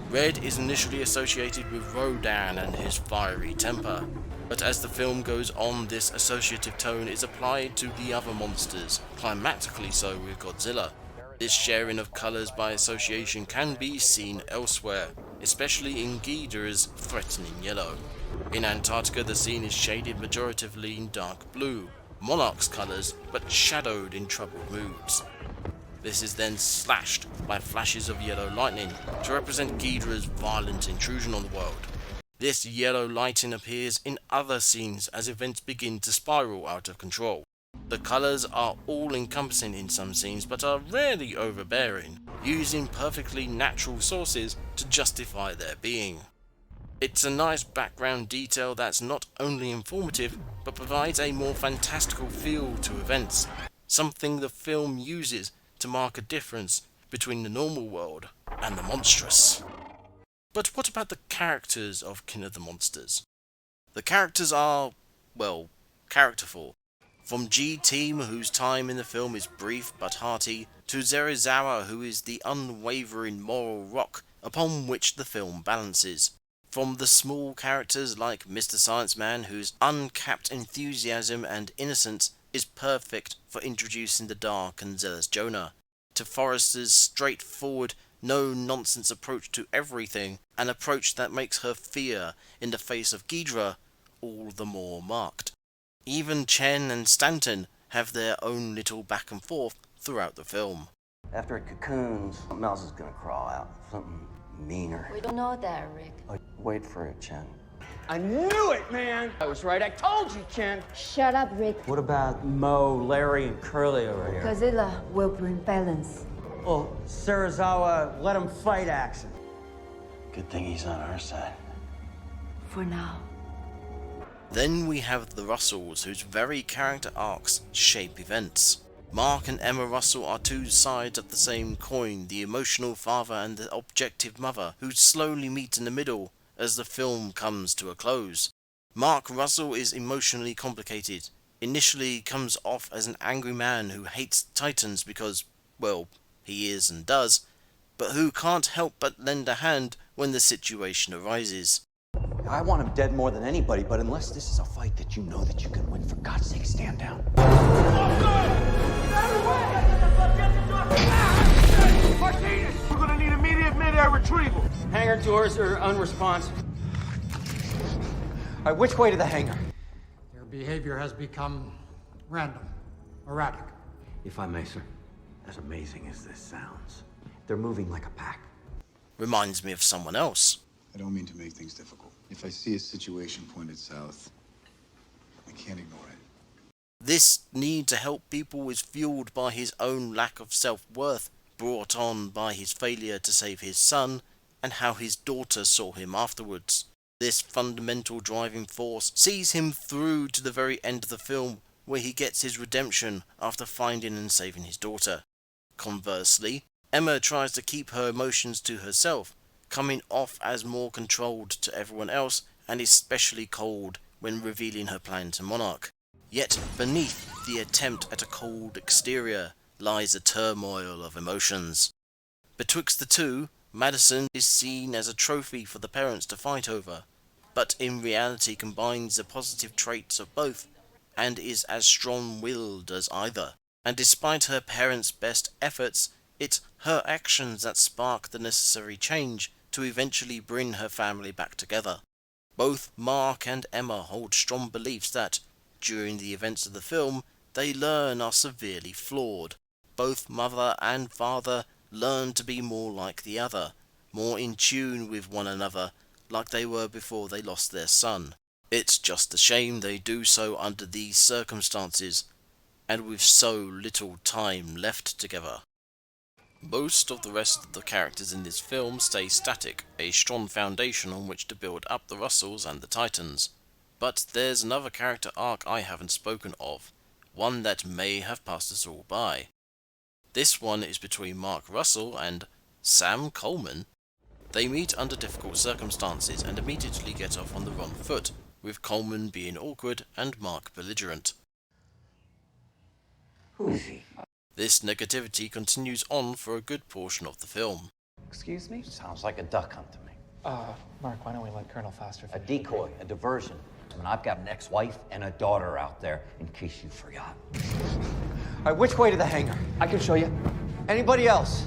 Red is initially associated with Rodan and his fiery temper, but as the film goes on, this associative tone is applied to the other monsters, climatically so with Godzilla. This sharing of colours by association can be seen elsewhere, especially in Ghidра's threatening yellow. In Antarctica, the scene is shaded majoritively in dark blue, Monarch's colours, but shadowed in troubled moods. This is then slashed by flashes of yellow lightning to represent Ghidra's violent intrusion on the world. This yellow lighting appears in other scenes as events begin to spiral out of control. The colours are all-encompassing in some scenes but are rarely overbearing, using perfectly natural sources to justify their being. It's a nice background detail that's not only informative but provides a more fantastical feel to events, something the film uses to mark a difference between the normal world and the monstrous. But what about the characters of King of the Monsters? The characters are, well, characterful. From G-Team, whose time in the film is brief but hearty, to Zerizawa, who is the unwavering moral rock upon which the film balances. From the small characters like Mr. Science Man, whose uncapped enthusiasm and innocence is perfect for introducing the dark and zealous Jonah, to Forrester's straightforward, no-nonsense approach to everything, an approach that makes her fear in the face of Ghidra all the more marked. Even Chen and Stanton have their own little back and forth throughout the film.
After it cocoons, something else is gonna crawl out. Something meaner.
We don't know that, Rick.
Oh, wait for it, Chen.
I knew it, man! I was right, I told you, Chen!
Shut up, Rick.
What about Mo, Larry, and Curly over here?
Godzilla will bring balance.
Well, Serizawa, let him fight action. Good thing he's on our side.
For now.
Then we have the Russells, whose very character arcs shape events. Mark and Emma Russell are two sides of the same coin, the emotional father and the objective mother, who slowly meet in the middle as the film comes to a close. Mark Russell is emotionally complicated. Initially comes off as an angry man who hates Titans because, well, he is and does, but who can't help but lend a hand when the situation arises.
I want him dead more than anybody, but unless this is a fight that you know that you can win, for God's sake, stand down.
Martinez! We're gonna need immediate mid-air retrieval.
Hangar doors are unresponsive.
All right, which way to the hangar?
Their behavior has become random, erratic.
If I may, sir, as amazing as this sounds, they're moving like a pack.
Reminds me of someone else.
I don't mean to make things difficult. If I see a situation pointed south, I can't ignore it.
This need to help people is fueled by his own lack of self-worth, brought on by his failure to save his son, and how his daughter saw him afterwards. This fundamental driving force sees him through to the very end of the film, where he gets his redemption after finding and saving his daughter. Conversely, Emma tries to keep her emotions to herself, coming off as more controlled to everyone else, and especially cold when revealing her plan to Monarch. Yet beneath the attempt at a cold exterior lies a turmoil of emotions. Betwixt the two, Madison is seen as a trophy for the parents to fight over, but in reality combines the positive traits of both, and is as strong-willed as either. And despite her parents' best efforts, it's her actions that spark the necessary change to eventually bring her family back together. Both Mark and Emma hold strong beliefs that, during the events of the film, they learn are severely flawed. Both mother and father learn to be more like the other, more in tune with one another, like they were before they lost their son. It's just a shame they do so under these circumstances, and with so little time left together. Most of the rest of the characters in this film stay static, a strong foundation on which to build up the Russells and the Titans. But there's another character arc I haven't spoken of, one that may have passed us all by. This one is between Mark Russell and Sam Coleman. They meet under difficult circumstances and immediately get off on the wrong foot, with Coleman being awkward and Mark belligerent.
Who is he?
This negativity continues on for a good portion of the film.
Excuse me?
Sounds like a duck hunt to me.
Mark, why don't we let Colonel Foster
A decoy, a diversion. I mean, I've got an ex-wife and a daughter out there, in case you forgot. All right, which way to the hangar?
I can show you.
Anybody else?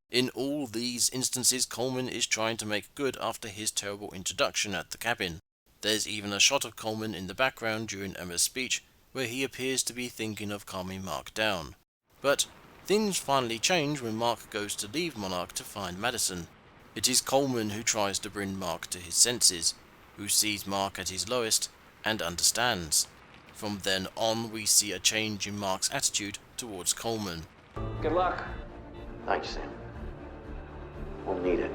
In all these instances, Coleman is trying to make good after his terrible introduction at the cabin. There's even a shot of Coleman in the background during Emma's speech, where he appears to be thinking of calming Mark down. But things finally change when Mark goes to leave Monarch to find Madison. It is Coleman who tries to bring Mark to his senses, who sees Mark at his lowest and understands. From then on, we see a change in Mark's attitude towards Coleman.
Good luck.
Thanks, Sam. We'll need it.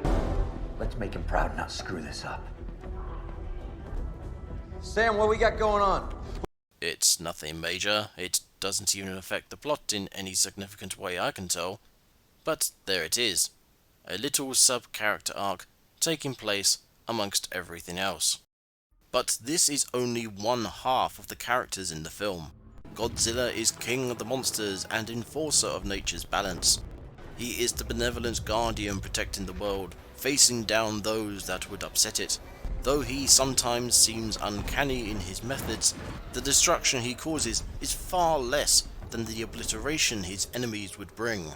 Let's make him proud and not screw this up.
Sam, what we got going on?
It's nothing major. It doesn't even affect the plot in any significant way I can tell. But there it is. A little sub-character arc taking place amongst everything else. But this is only one half of the characters in the film. Godzilla is king of the monsters and enforcer of nature's balance. He is the benevolent guardian protecting the world, facing down those that would upset it. Though he sometimes seems uncanny in his methods, the destruction he causes is far less than the obliteration his enemies would bring.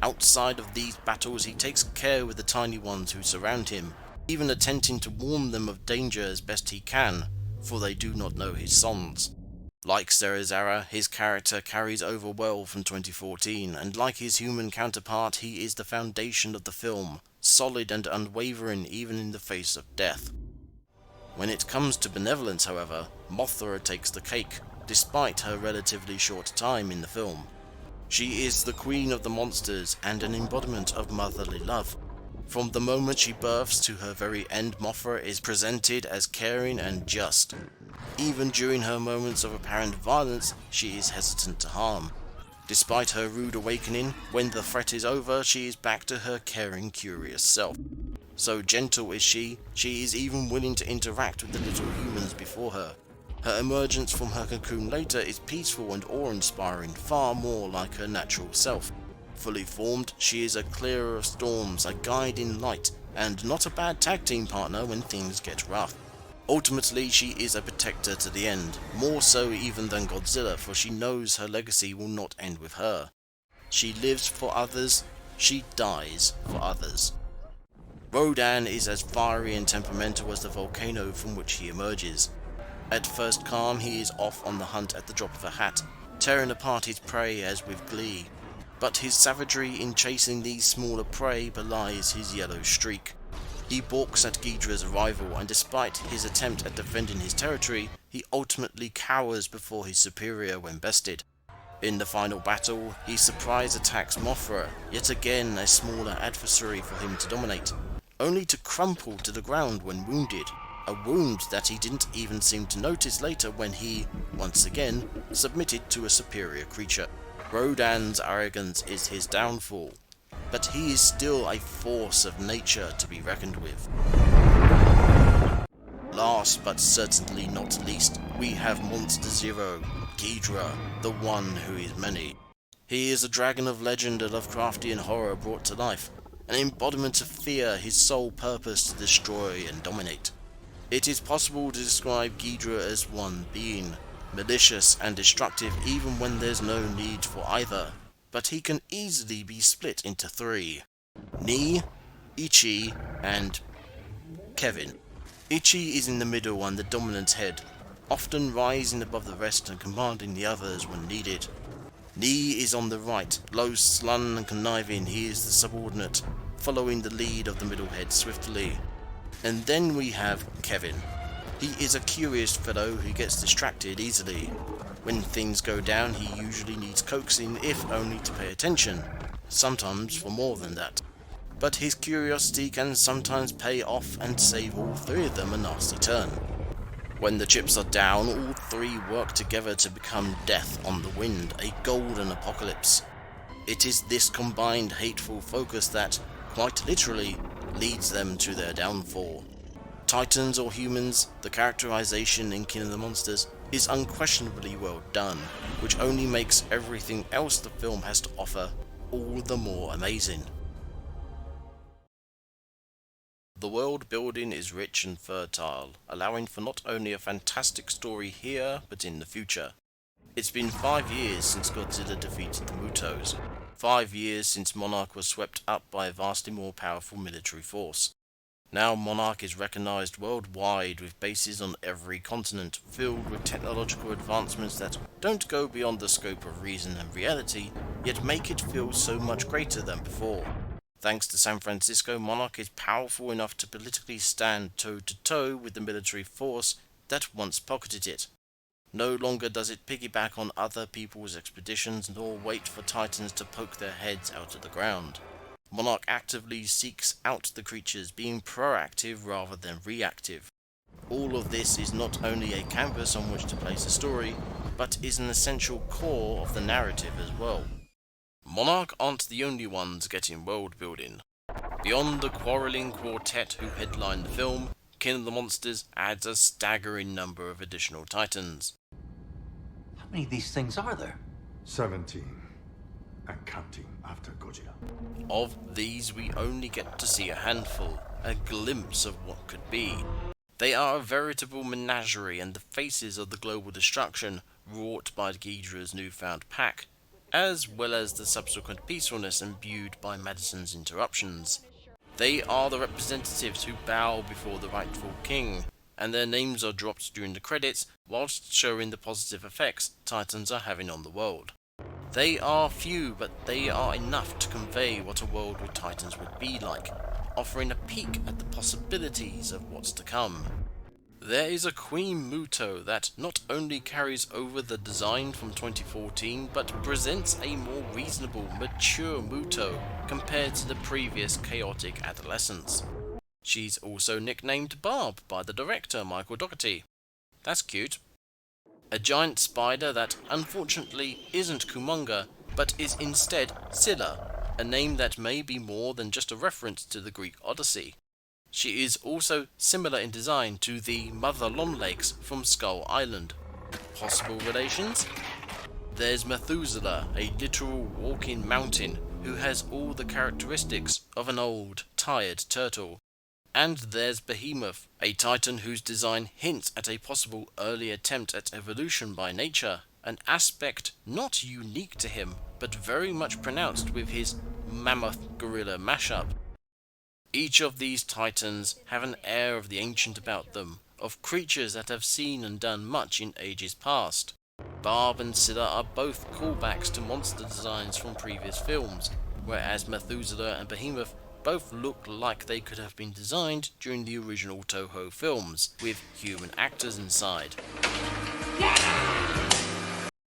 Outside of these battles, he takes care with the tiny ones who surround him, even attempting to warn them of danger as best he can, for they do not know his sons. Like Cerizara, his character carries over well from 2014, and like his human counterpart, he is the foundation of the film, solid and unwavering even in the face of death. When it comes to benevolence, however, Mothra takes the cake, despite her relatively short time in the film. She is the queen of the monsters and an embodiment of motherly love. From the moment she births to her very end, Mothra is presented as caring and just. Even during her moments of apparent violence, she is hesitant to harm. Despite her rude awakening, when the threat is over, she is back to her caring, curious self. So gentle is she is even willing to interact with the little humans before her. Her emergence from her cocoon later is peaceful and awe-inspiring, far more like her natural self. Fully formed, she is a clearer of storms, a guiding light, and not a bad tag team partner when things get rough. Ultimately, she is a protector to the end, more so even than Godzilla, for she knows her legacy will not end with her. She lives for others, she dies for others. Rodan is as fiery and temperamental as the volcano from which he emerges. At first calm, he is off on the hunt at the drop of a hat, tearing apart his prey as with glee. But his savagery in chasing these smaller prey belies his yellow streak. He balks at Ghidra's arrival, and despite his attempt at defending his territory, he ultimately cowers before his superior when bested. In the final battle, he surprise attacks Mothra, yet again a smaller adversary for him to dominate, only to crumple to the ground when wounded, a wound that he didn't even seem to notice later when he, once again, submitted to a superior creature. Rodan's arrogance is his downfall, but he is still a force of nature to be reckoned with. Last but certainly not least, we have Monster Zero, Geidra, the one who is many. He is a dragon of legend, a Lovecraftian horror brought to life, an embodiment of fear, his sole purpose to destroy and dominate. It is possible to describe Ghidra as one being, malicious and destructive even when there's no need for either, but he can easily be split into three: Ni, Ichi, and Kevin. Ichi is in the middle and the dominant head, often rising above the rest and commanding the others when needed. Ni is on the right, low, sullen and conniving. He is the subordinate, following the lead of the middle head swiftly. And then we have Kevin. He is a curious fellow who gets distracted easily. When things go down, he usually needs coaxing, if only to pay attention, sometimes for more than that. But his curiosity can sometimes pay off and save all three of them a nasty turn. When the chips are down, all three work together to become death on the wind, a golden apocalypse. It is this combined hateful focus that, quite literally, leads them to their downfall. Titans or humans, the characterization in King of the Monsters is unquestionably well done, which only makes everything else the film has to offer all the more amazing. The world building is rich and fertile, allowing for not only a fantastic story here, but in the future. It's been 5 years since Godzilla defeated the Mutos, 5 years since Monarch was swept up by a vastly more powerful military force. Now Monarch is recognized worldwide with bases on every continent, filled with technological advancements that don't go beyond the scope of reason and reality, yet make it feel so much greater than before. Thanks to San Francisco, Monarch is powerful enough to politically stand toe-to-toe with the military force that once pocketed it. No longer does it piggyback on other people's expeditions nor wait for titans to poke their heads out of the ground. Monarch actively seeks out the creatures, being proactive rather than reactive. All of this is not only a canvas on which to place a story, but is an essential core of the narrative as well. Monarch aren't the only ones getting world building. Beyond the quarrelling quartet who headline the film, King of the Monsters adds a staggering number of additional titans.
How many of these things are there?
17. And counting after Godzilla.
Of these, we only get to see a handful, a glimpse of what could be. They are a veritable menagerie and the faces of the global destruction wrought by Ghidra's newfound pack, as well as the subsequent peacefulness imbued by Madison's interruptions. They are the representatives who bow before the rightful king, and their names are dropped during the credits whilst showing the positive effects Titans are having on the world. They are few, but they are enough to convey what a world with Titans would be like, offering a peek at the possibilities of what's to come. There is a Queen Muto that not only carries over the design from 2014, but presents a more reasonable, mature Muto compared to the previous chaotic adolescents. She's also nicknamed Barb by the director Michael Dougherty. That's cute. A giant spider that unfortunately isn't Kumonga, but is instead Scylla, a name that may be more than just a reference to the Greek Odyssey. She is also similar in design to the Mother Longlegs from Skull Island. Possible relations? There's Methuselah, a literal walking mountain who has all the characteristics of an old, tired turtle. And there's Behemoth, a titan whose design hints at a possible early attempt at evolution by nature, an aspect not unique to him, but very much pronounced with his mammoth-gorilla mashup. Each of these titans have an air of the ancient about them, of creatures that have seen and done much in ages past. Barb and Scylla are both callbacks to monster designs from previous films, whereas Methuselah and Behemoth both look like they could have been designed during the original Toho films, with human actors inside.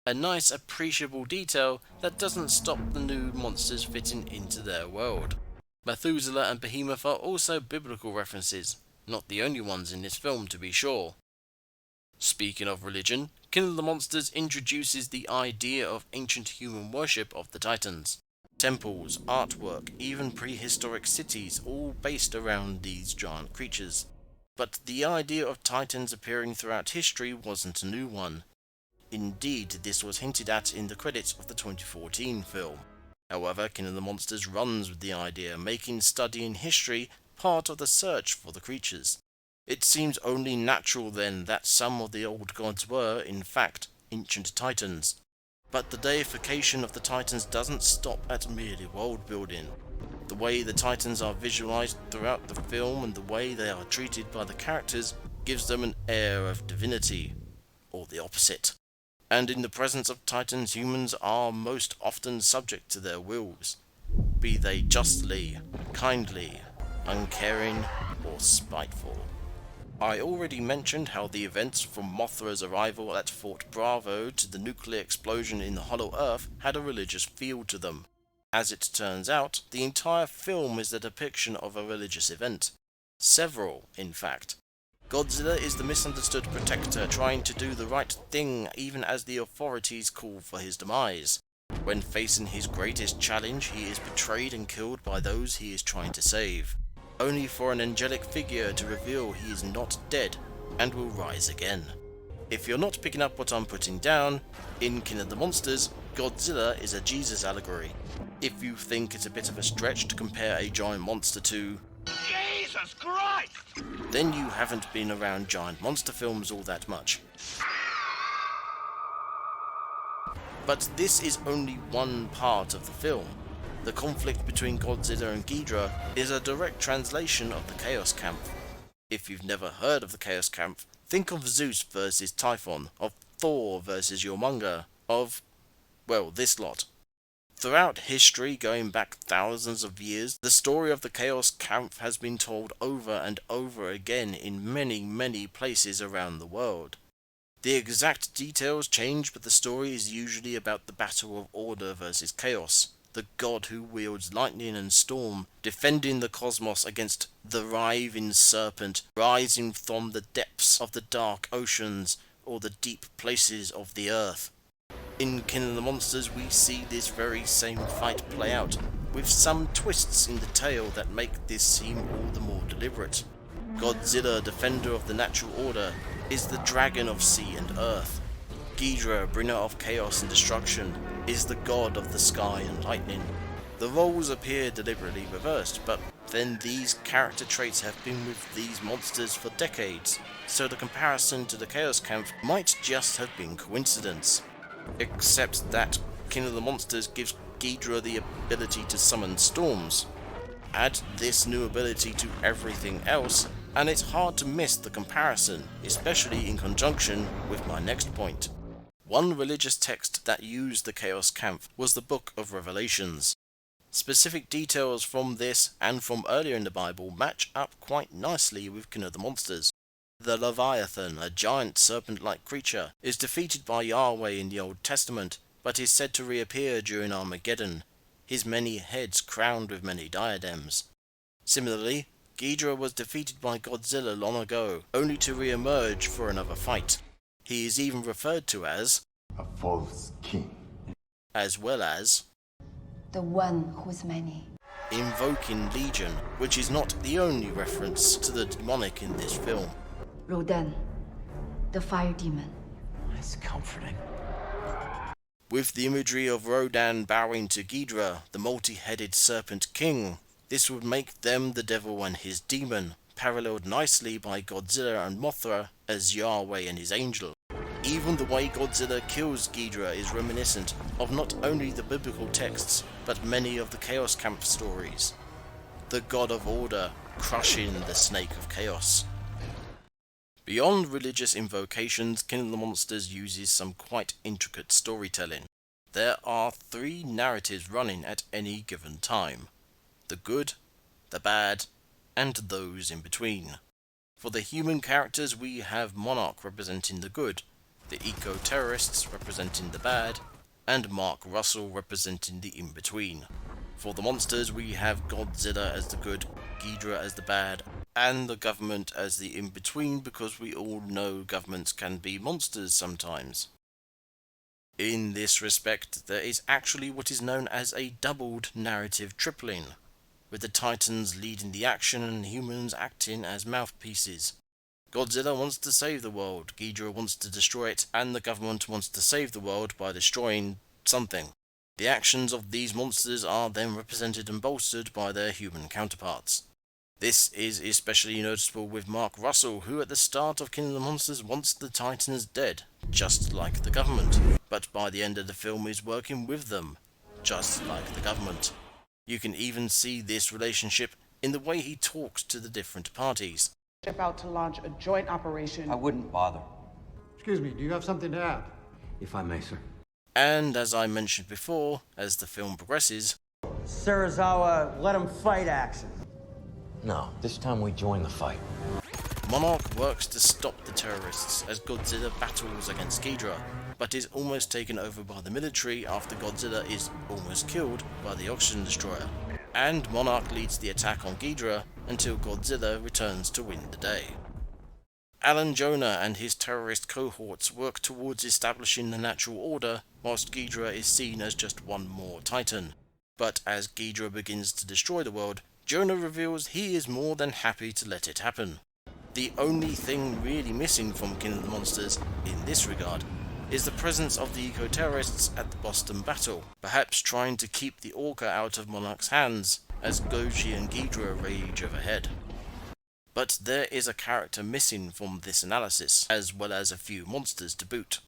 A nice appreciable detail that doesn't stop the new monsters fitting into their world. Methuselah and Behemoth are also biblical references, not the only ones in this film to be sure. Speaking of religion, King of the Monsters introduces the idea of ancient human worship of the Titans. Temples, artwork, even prehistoric cities, all based around these giant creatures. But the idea of Titans appearing throughout history wasn't a new one. Indeed, this was hinted at in the credits of the 2014 film. However, King of the Monsters runs with the idea, making studying history part of the search for the creatures. It seems only natural then that some of the old gods were, in fact, ancient titans. But the deification of the titans doesn't stop at merely world building. The way the titans are visualized throughout the film and the way they are treated by the characters gives them an air of divinity, or the opposite. And in the presence of titans, humans are most often subject to their wills, be they justly, kindly, uncaring, or spiteful. I already mentioned how the events from Mothra's arrival at Fort Bravo to the nuclear explosion in the Hollow Earth had a religious feel to them. As it turns out, the entire film is a depiction of a religious event. Several, in fact. Godzilla is the misunderstood protector trying to do the right thing even as the authorities call for his demise. When facing his greatest challenge, he is betrayed and killed by those he is trying to save, only for an angelic figure to reveal he is not dead and will rise again. If you're not picking up what I'm putting down, in King of the Monsters, Godzilla is a Jesus allegory. If you think it's a bit of a stretch to compare a giant monster to
Jesus Christ!
then you haven't been around giant monster films all that much. But this is only one part of the film. The conflict between Godzilla and Ghidra is a direct translation of the Chaos Camp. If you've never heard of the Chaos Camp, think of Zeus versus Typhon, of Thor versus Jormungandr, of, well, this lot. Throughout history, going back thousands of years, the story of the Chaos Camp has been told over and over again in many, many places around the world. The exact details change, but the story is usually about the battle of order versus chaos, the god who wields lightning and storm, defending the cosmos against the writhing serpent rising from the depths of the dark oceans or the deep places of the earth. In King of the Monsters, we see this very same fight play out, with some twists in the tale that make this seem all the more deliberate. Godzilla, defender of the natural order, is the dragon of sea and earth. Geidra, bringer of chaos and destruction, is the god of the sky and lightning. The roles appear deliberately reversed, but then these character traits have been with these monsters for decades, so the comparison to the Chaos Camp might just have been coincidence. Except that King of the Monsters gives Ghidra the ability to summon storms. Add this new ability to everything else, and it's hard to miss the comparison, especially in conjunction with my next point. One religious text that used the Chaos Camp was the Book of Revelations. Specific details from this and from earlier in the Bible match up quite nicely with King of the Monsters. The Leviathan, a giant serpent-like creature, is defeated by Yahweh in the Old Testament, but is said to reappear during Armageddon, his many heads crowned with many diadems. Similarly, Ghidra was defeated by Godzilla long ago, only to re-emerge for another fight. He is even referred to as
a false king,
as well as
the one who's many.
invoking Legion, which is not the only reference to the demonic in this film.
Rodan, the fire demon.
That's comforting.
With the imagery of Rodan bowing to Ghidra, the multi-headed serpent king, this would make them the devil and his demon, paralleled nicely by Godzilla and Mothra as Yahweh and his angel. Even the way Godzilla kills Ghidra is reminiscent of not only the biblical texts, but many of the Chaos Camp stories. The God of Order crushing the Snake of Chaos. Beyond religious invocations, King of the Monsters uses some quite intricate storytelling. There are 3 narratives running at any given time: the good, the bad, and those in between. For the human characters, we have Monarch representing the good, the eco-terrorists representing the bad, and Mark Russell representing the in-between. For the monsters, we have Godzilla as the good, Ghidra as the bad, and the government as the in-between, because we all know governments can be monsters sometimes. In this respect, there is actually what is known as a doubled narrative tripling, with the Titans leading the action and humans acting as mouthpieces. Godzilla wants to save the world, Ghidra wants to destroy it, and the government wants to save the world by destroying something. The actions of these monsters are then represented and bolstered by their human counterparts. This is especially noticeable with Mark Russell, who at the start of King of the Monsters wants the Titans dead, just like the government, but by the end of the film is working with them, just like the government. You can even see this relationship in the way he talks to the different parties.
Ship out to launch a joint operation.
I wouldn't bother.
Excuse me, do you have something to add?
If I may, sir.
And as I mentioned before, as the film progresses,
Serizawa, let him fight action.
No, this time we join the fight.
Monarch works to stop the terrorists as Godzilla battles against Geidra, but is almost taken over by the military after Godzilla is almost killed by the oxygen destroyer. And Monarch leads the attack on Geidra until Godzilla returns to win the day. Alan Jonah and his terrorist cohorts work towards establishing the natural order, whilst Geidra is seen as just one more Titan. But as Geidra begins to destroy the world, Jonah reveals he is more than happy to let it happen. The only thing really missing from King of the Monsters in this regard is the presence of the eco-terrorists at the Boston battle, perhaps trying to keep the Orca out of Monarch's hands as Goji and Ghidra rage overhead. But there is a character missing from this analysis, as well as a few monsters to boot.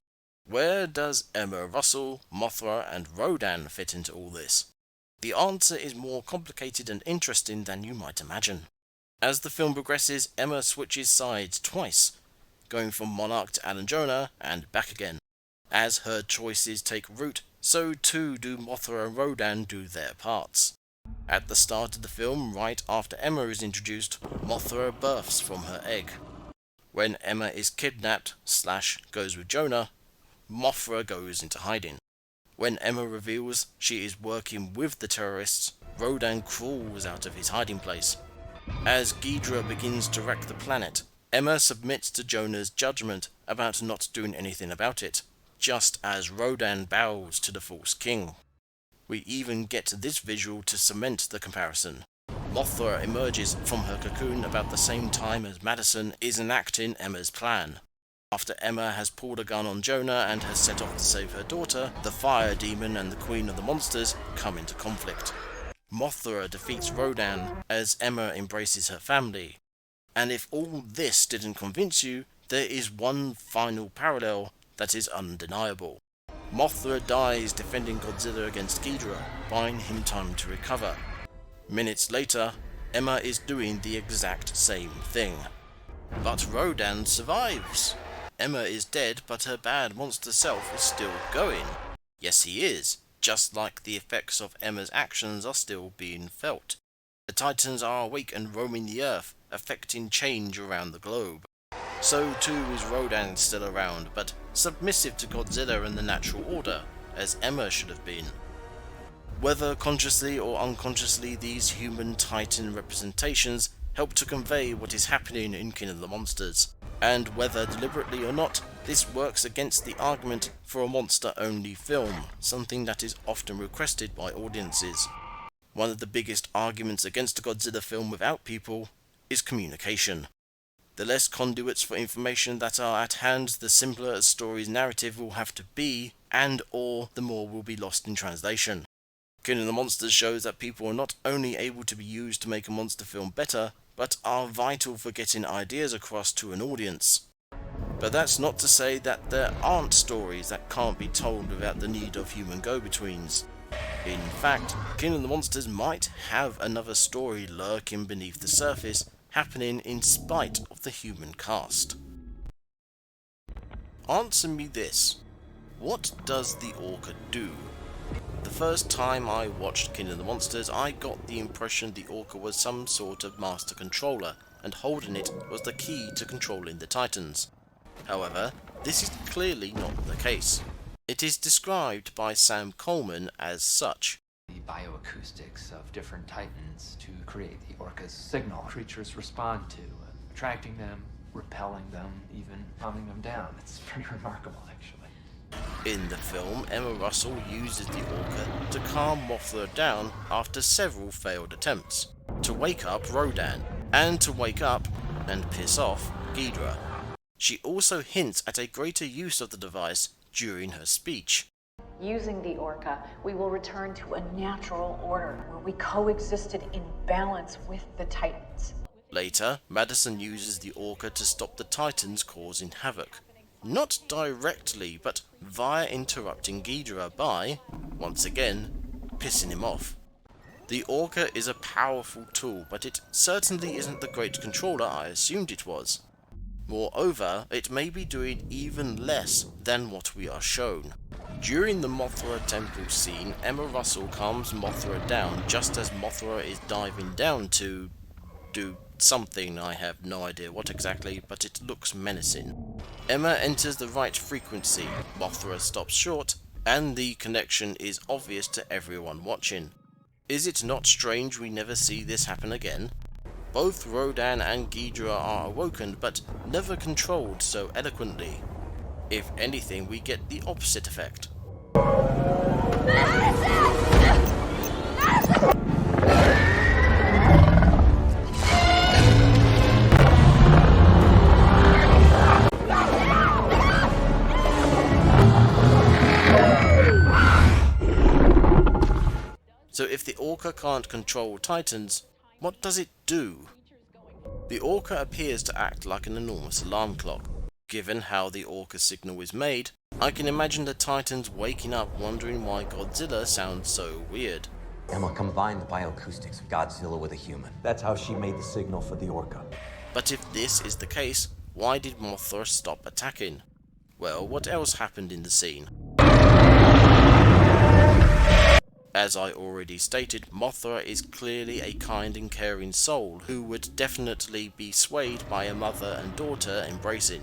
Where does Emma Russell, Mothra, and Rodan fit into all this? The answer is more complicated and interesting than you might imagine. As the film progresses, Emma switches sides twice, going from Monarch to Alan Jonah and back again. As her choices take root, so too do Mothra and Rodan do their parts. At the start of the film, right after Emma is introduced, Mothra births from her egg. When Emma is kidnapped / goes with Jonah, Mothra goes into hiding. When Emma reveals she is working with the terrorists, Rodan crawls out of his hiding place. As Ghidra begins to wreck the planet, Emma submits to Jonah's judgment about not doing anything about it, just as Rodan bows to the false king. We even get this visual to cement the comparison. Mothra emerges from her cocoon about the same time as Madison is enacting Emma's plan. After Emma has pulled a gun on Jonah and has set off to save her daughter, the fire demon and the queen of the monsters come into conflict. Mothra defeats Rodan as Emma embraces her family. And if all this didn't convince you, there is one final parallel that is undeniable. Mothra dies defending Godzilla against Ghidra, buying him time to recover. Minutes later, Emma is doing the exact same thing. But Rodan survives. Emma is dead, but her bad monster self is still going. Yes, he is, just like the effects of Emma's actions are still being felt. The Titans are awake and roaming the earth, affecting change around the globe. So too is Rodan still around, but submissive to Godzilla and the natural order, as Emma should have been. Whether consciously or unconsciously, these human Titan representations help to convey what is happening in King of the Monsters, and whether deliberately or not, this works against the argument for a monster-only film, something that is often requested by audiences. One of the biggest arguments against a Godzilla film without people is communication. The less conduits for information that are at hand, the simpler a story's narrative will have to be, and or the more will be lost in translation. King of the Monsters shows that people are not only able to be used to make a monster film better, but are vital for getting ideas across to an audience. But that's not to say that there aren't stories that can't be told without the need of human go-betweens. In fact, King of the Monsters might have another story lurking beneath the surface, happening in spite of the human cast. Answer me this: what does the Orca do? The first time I watched King of the Monsters, I got the impression the Orca was some sort of master controller, and holding it was the key to controlling the Titans. However, this is clearly not the case. It is described by Sam Coleman as such.
The bioacoustics of different Titans to create the Orca's signal. Creatures respond to, attracting them, repelling them, even calming them down. It's pretty remarkable, actually.
In the film, Emma Russell uses the Orca to calm Mothra down after several failed attempts, to wake up Rodan, and to wake up and piss off Ghidra. She also hints at a greater use of the device during her speech.
Using the Orca, we will return to a natural order where we coexisted in balance with the Titans.
Later, Madison uses the Orca to stop the Titans causing havoc. Not directly, but via interrupting Geidra by, once again, pissing him off. The Orca is a powerful tool, but it certainly isn't the great controller I assumed it was. Moreover, it may be doing even less than what we are shown. During the Mothra temple scene, Emma Russell calms Mothra down just as Mothra is diving down to do something. I have no idea what exactly, but it looks menacing. Emma enters the right frequency, Mothra stops short, and the connection is obvious to everyone watching. Is it not strange we never see this happen again? Both Rodan and Ghidra are awoken, but never controlled so eloquently. If anything, we get the opposite effect. So if the Orca can't control Titans, what does it do? The Orca appears to act like an enormous alarm clock. Given how the Orca signal is made, I can imagine the Titans waking up wondering why Godzilla sounds so weird.
Emma combined the bioacoustics of Godzilla with a human. That's how she made the signal for the Orca.
But if this is the case, why did Mothra stop attacking? Well, what else happened in the scene? As I already stated, Mothra is clearly a kind and caring soul who would definitely be swayed by a mother and daughter embracing.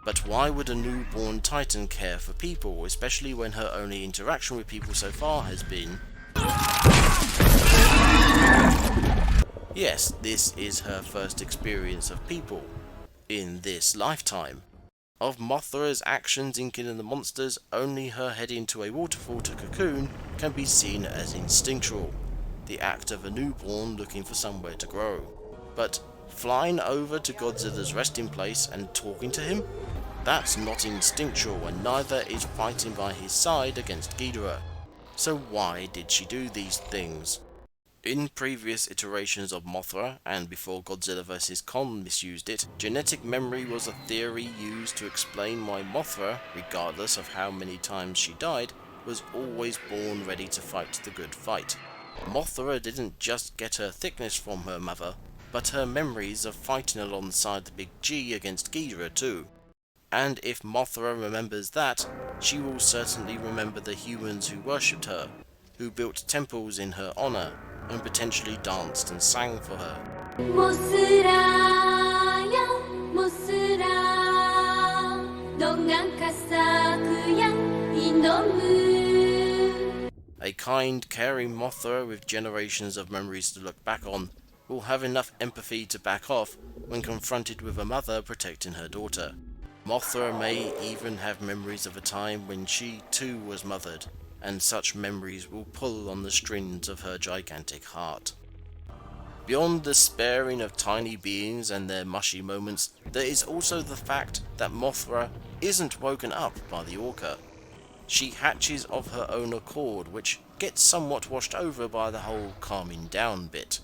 But why would a newborn Titan care for people, especially when her only interaction with people so far has been... Yes, this is her first experience of people, in this lifetime. Of Mothra's actions in King of the Monsters, only her heading to a waterfall to cocoon can be seen as instinctual, the act of a newborn looking for somewhere to grow. But flying over to Godzilla's resting place and talking to him? That's not instinctual, and neither is fighting by his side against Ghidra. So why did she do these things? In previous iterations of Mothra, and before Godzilla vs. Kong misused it, genetic memory was a theory used to explain why Mothra, regardless of how many times she died, was always born ready to fight the good fight. Mothra didn't just get her thickness from her mother, but her memories of fighting alongside the Big G against Ghidra too. And if Mothra remembers that, she will certainly remember the humans who worshipped her, who built temples in her honor, and potentially danced and sang for her. A kind, caring Mothra with generations of memories to look back on will have enough empathy to back off when confronted with a mother protecting her daughter. Mothra may even have memories of a time when she too was mothered, and such memories will pull on the strings of her gigantic heart. Beyond the sparing of tiny beings and their mushy moments, there is also the fact that Mothra isn't woken up by the Orca. She hatches of her own accord, which gets somewhat washed over by the whole calming down bit.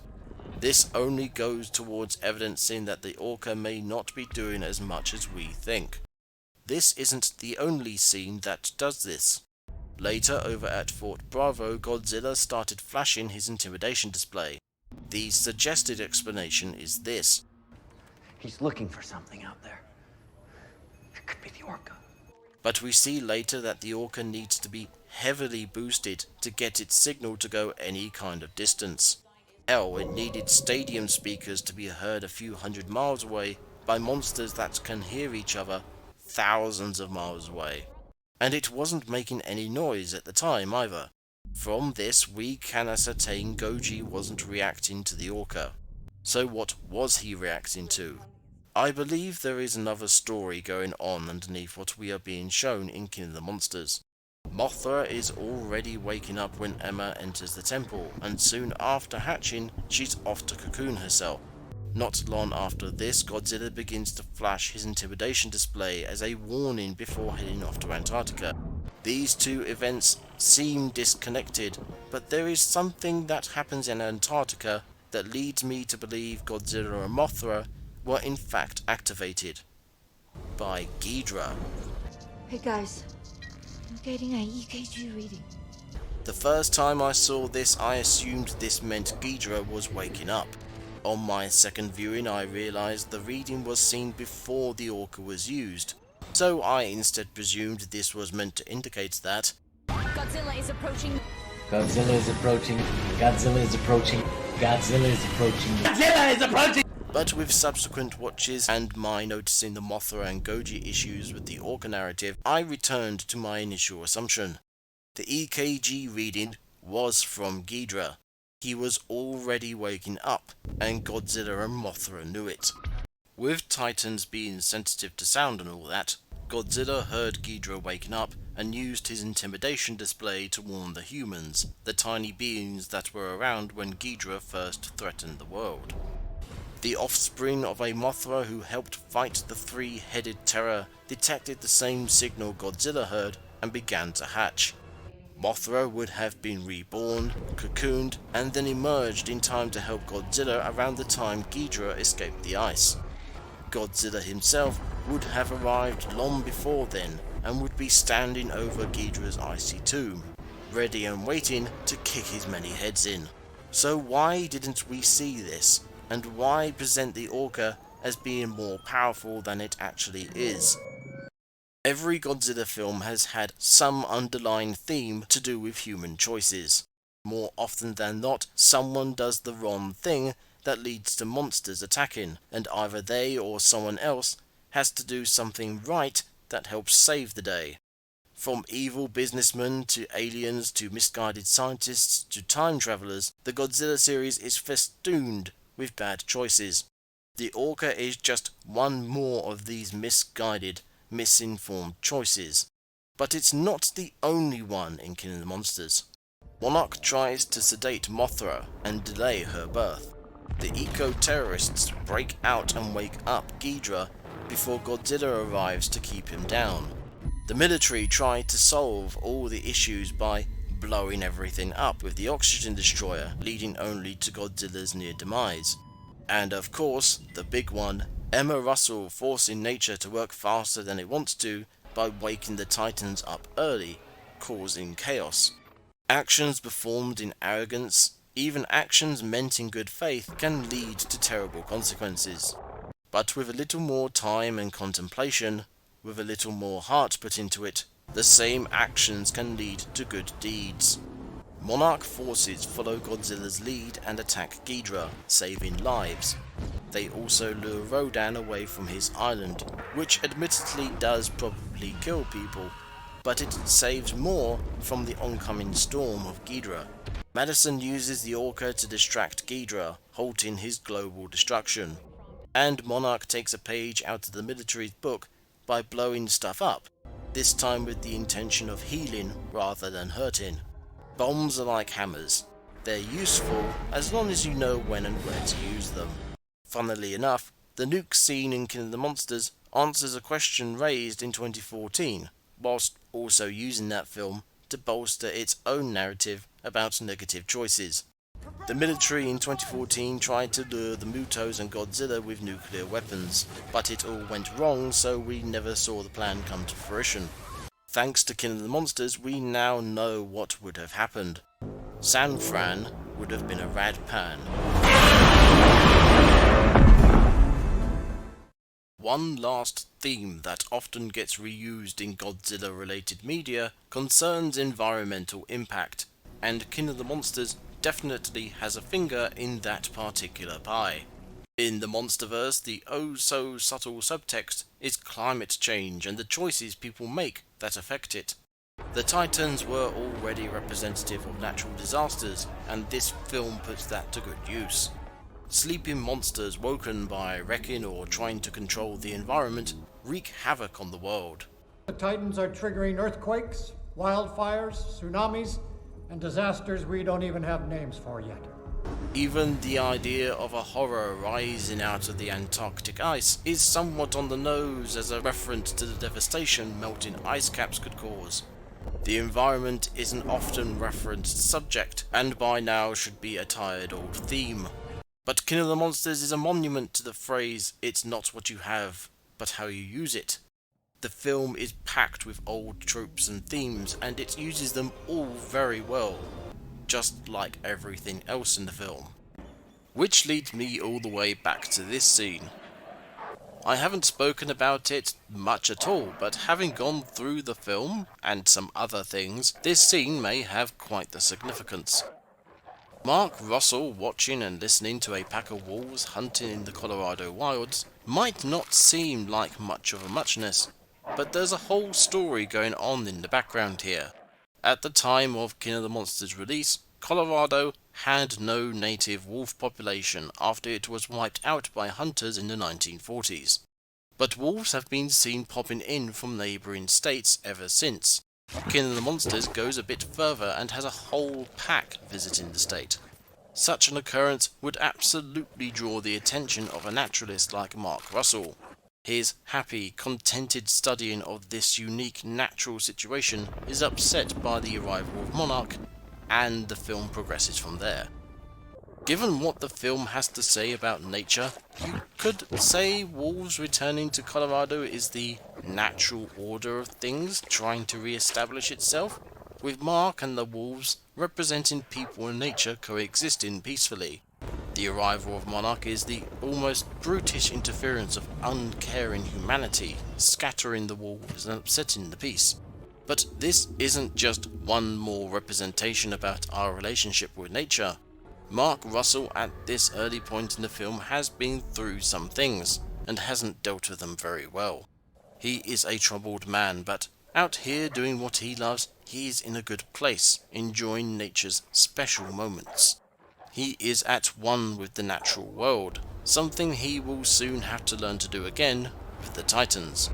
This only goes towards evidencing that the Orca may not be doing as much as we think. This isn't the only scene that does this. Later, over at Fort Bravo, Godzilla started flashing his intimidation display. The suggested explanation is this.
He's looking for something out there. It could be the Orca.
But we see later that the Orca needs to be heavily boosted to get its signal to go any kind of distance. Hell, it needed stadium speakers to be heard a few hundred miles away by monsters that can hear each other thousands of miles away. And it wasn't making any noise at the time either. From this we can ascertain Goji wasn't reacting to the Orca. So what was he reacting to? I believe there is another story going on underneath what we are being shown in King of the Monsters. Mothra is already waking up when Emma enters the temple, and soon after hatching, she's off to cocoon herself. Not long after this, Godzilla begins to flash his intimidation display as a warning before heading off to Antarctica. These two events seem disconnected, but there is something that happens in Antarctica that leads me to believe Godzilla and Mothra were in fact activated by Ghidra.
Hey guys, I'm getting an EKG reading.
The first time I saw this, I assumed this meant Geidra was waking up. On my second viewing, I realized the reading was seen before the Orca was used, so I instead presumed this was meant to indicate that
Godzilla is approaching.
Godzilla is approaching. Godzilla is approaching. Godzilla is approaching. Godzilla is approaching!
But with subsequent watches and my noticing the Mothra and Goji issues with the Orca narrative, I returned to my initial assumption. The EKG reading was from Geidra. He was already waking up, and Godzilla and Mothra knew it. With Titans being sensitive to sound and all that, Godzilla heard Geidra waking up and used his intimidation display to warn the humans, the tiny beings that were around when Geidra first threatened the world. The offspring of a Mothra who helped fight the three-headed terror detected the same signal Godzilla heard and began to hatch. Mothra would have been reborn, cocooned, and then emerged in time to help Godzilla around the time Ghidra escaped the ice. Godzilla himself would have arrived long before then and would be standing over Ghidra's icy tomb, ready and waiting to kick his many heads in. So why didn't we see this, and why present the Orca as being more powerful than it actually is? Every Godzilla film has had some underlying theme to do with human choices. More often than not, someone does the wrong thing that leads to monsters attacking, and either they or someone else has to do something right that helps save the day. From evil businessmen to aliens to misguided scientists to time travelers, the Godzilla series is festooned with bad choices. The Orca is just one more of these misguided, misinformed choices. But it's not the only one in King of the Monsters. Monarch tries to sedate Mothra and delay her birth. The eco-terrorists break out and wake up Ghidra before Godzilla arrives to keep him down. The military try to solve all the issues by blowing everything up with the oxygen destroyer, leading only to Godzilla's near demise. And of course, the big one, Emma Russell forcing nature to work faster than it wants to by waking the Titans up early, causing chaos. Actions performed in arrogance, even actions meant in good faith, can lead to terrible consequences. But with a little more time and contemplation, with a little more heart put into it, the same actions can lead to good deeds. Monarch forces follow Godzilla's lead and attack Ghidra, saving lives. They also lure Rodan away from his island, which admittedly does probably kill people, but it saves more from the oncoming storm of Ghidra. Madison uses the Orca to distract Ghidra, halting his global destruction. And Monarch takes a page out of the military's book by blowing stuff up. this time with the intention of healing rather than hurting. Bombs are like hammers. They're useful as long as you know when and where to use them. Funnily enough, the nuke scene in King of the Monsters answers a question raised in 2014, whilst also using that film to bolster its own narrative about negative choices. The military in 2014 tried to lure the Mutos and Godzilla with nuclear weapons, but it all went wrong, so we never saw the plan come to fruition. Thanks to King of the Monsters, we now know what would have happened. San Fran would have been a rad pan. One last theme that often gets reused in Godzilla-related media concerns environmental impact, and King of the Monsters definitely has a finger in that particular pie. In the Monsterverse, the oh-so-subtle subtext is climate change and the choices people make that affect it. The Titans were already representative of natural disasters, and this film puts that to good use. Sleeping monsters woken by wrecking or trying to control the environment wreak havoc on the world.
The Titans are triggering earthquakes, wildfires, tsunamis, and disasters we don't even have names for yet.
Even the idea of a horror rising out of the Antarctic ice is somewhat on the nose as a reference to the devastation melting ice caps could cause. The environment is an often referenced subject, and by now should be a tired old theme. But King of the Monsters is a monument to the phrase, "It's not what you have, but how you use it." The film is packed with old tropes and themes, and it uses them all very well, just like everything else in the film. Which leads me all the way back to this scene. I haven't spoken about it much at all, but having gone through the film, and some other things, this scene may have quite the significance. Mark Russell watching and listening to a pack of wolves hunting in the Colorado wilds might not seem like much of a muchness, but there's a whole story going on in the background here. At the time of King of the Monsters release, Colorado had no native wolf population after it was wiped out by hunters in the 1940s. But wolves have been seen popping in from neighbouring states ever since. King of the Monsters goes a bit further and has a whole pack visiting the state. Such an occurrence would absolutely draw the attention of a naturalist like Mark Russell. His happy, contented studying of this unique natural situation is upset by the arrival of Monarch, and the film progresses from there. Given what the film has to say about nature, you could say wolves returning to Colorado is the natural order of things trying to re-establish itself, with Mark and the wolves representing people and nature coexisting peacefully. The arrival of Monarch is the almost brutish interference of uncaring humanity, scattering the wolves and upsetting the peace. But this isn't just one more representation about our relationship with nature. Mark Russell at this early point in the film has been through some things, and hasn't dealt with them very well. He is a troubled man, but out here doing what he loves, he is in a good place, enjoying nature's special moments. He is at one with the natural world, something he will soon have to learn to do again with the Titans.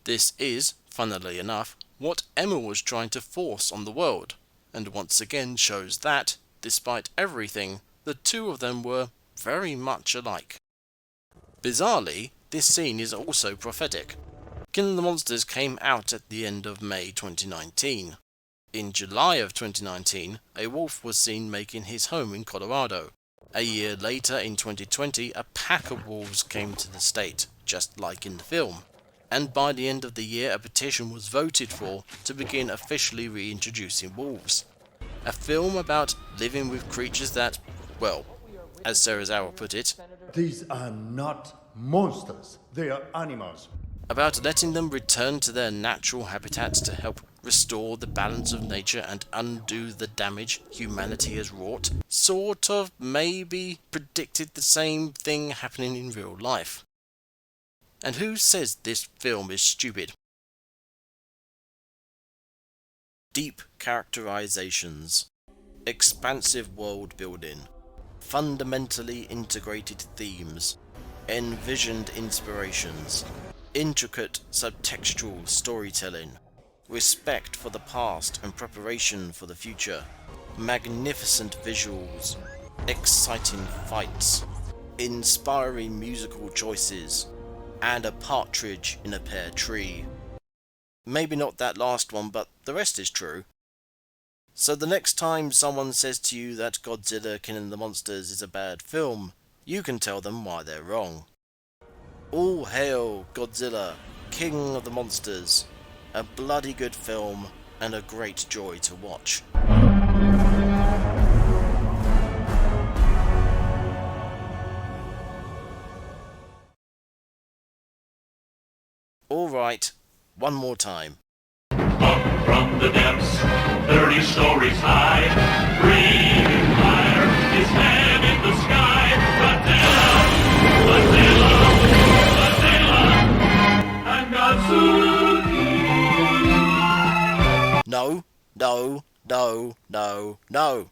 This is, funnily enough, what Emma was trying to force on the world, and once again shows that, despite everything, the two of them were very much alike. Bizarrely, this scene is also prophetic. King of the Monsters came out at the end of May 2019. In July of 2019, a wolf was seen making his home in Colorado. A year later, in 2020, a pack of wolves came to the state, just like in the film. And by the end of the year, a petition was voted for to begin officially reintroducing wolves. A film about living with creatures that, well, as Serizawa put it,
These are not monsters, they are animals.
About letting them return to their natural habitats to help restore the balance of nature and undo the damage humanity has wrought, sort of maybe predicted the same thing happening in real life. And who says this film is stupid? Deep characterizations, expansive world building, fundamentally integrated themes, envisioned inspirations, intricate subtextual storytelling, respect for the past and preparation for the future, magnificent visuals, exciting fights, inspiring musical choices, and a partridge in a pear tree. Maybe not that last one, but the rest is true. So the next time someone says to you that Godzilla King of the Monsters is a bad film, you can tell them why they're wrong. All hail Godzilla, King of the Monsters, a bloody good film and a great joy to watch. Alright, one more time.
Up from the depths, 30 stories high, breathing fire, his head in the sky. Godzilla, and Godzuki.
No, no, no, no, no.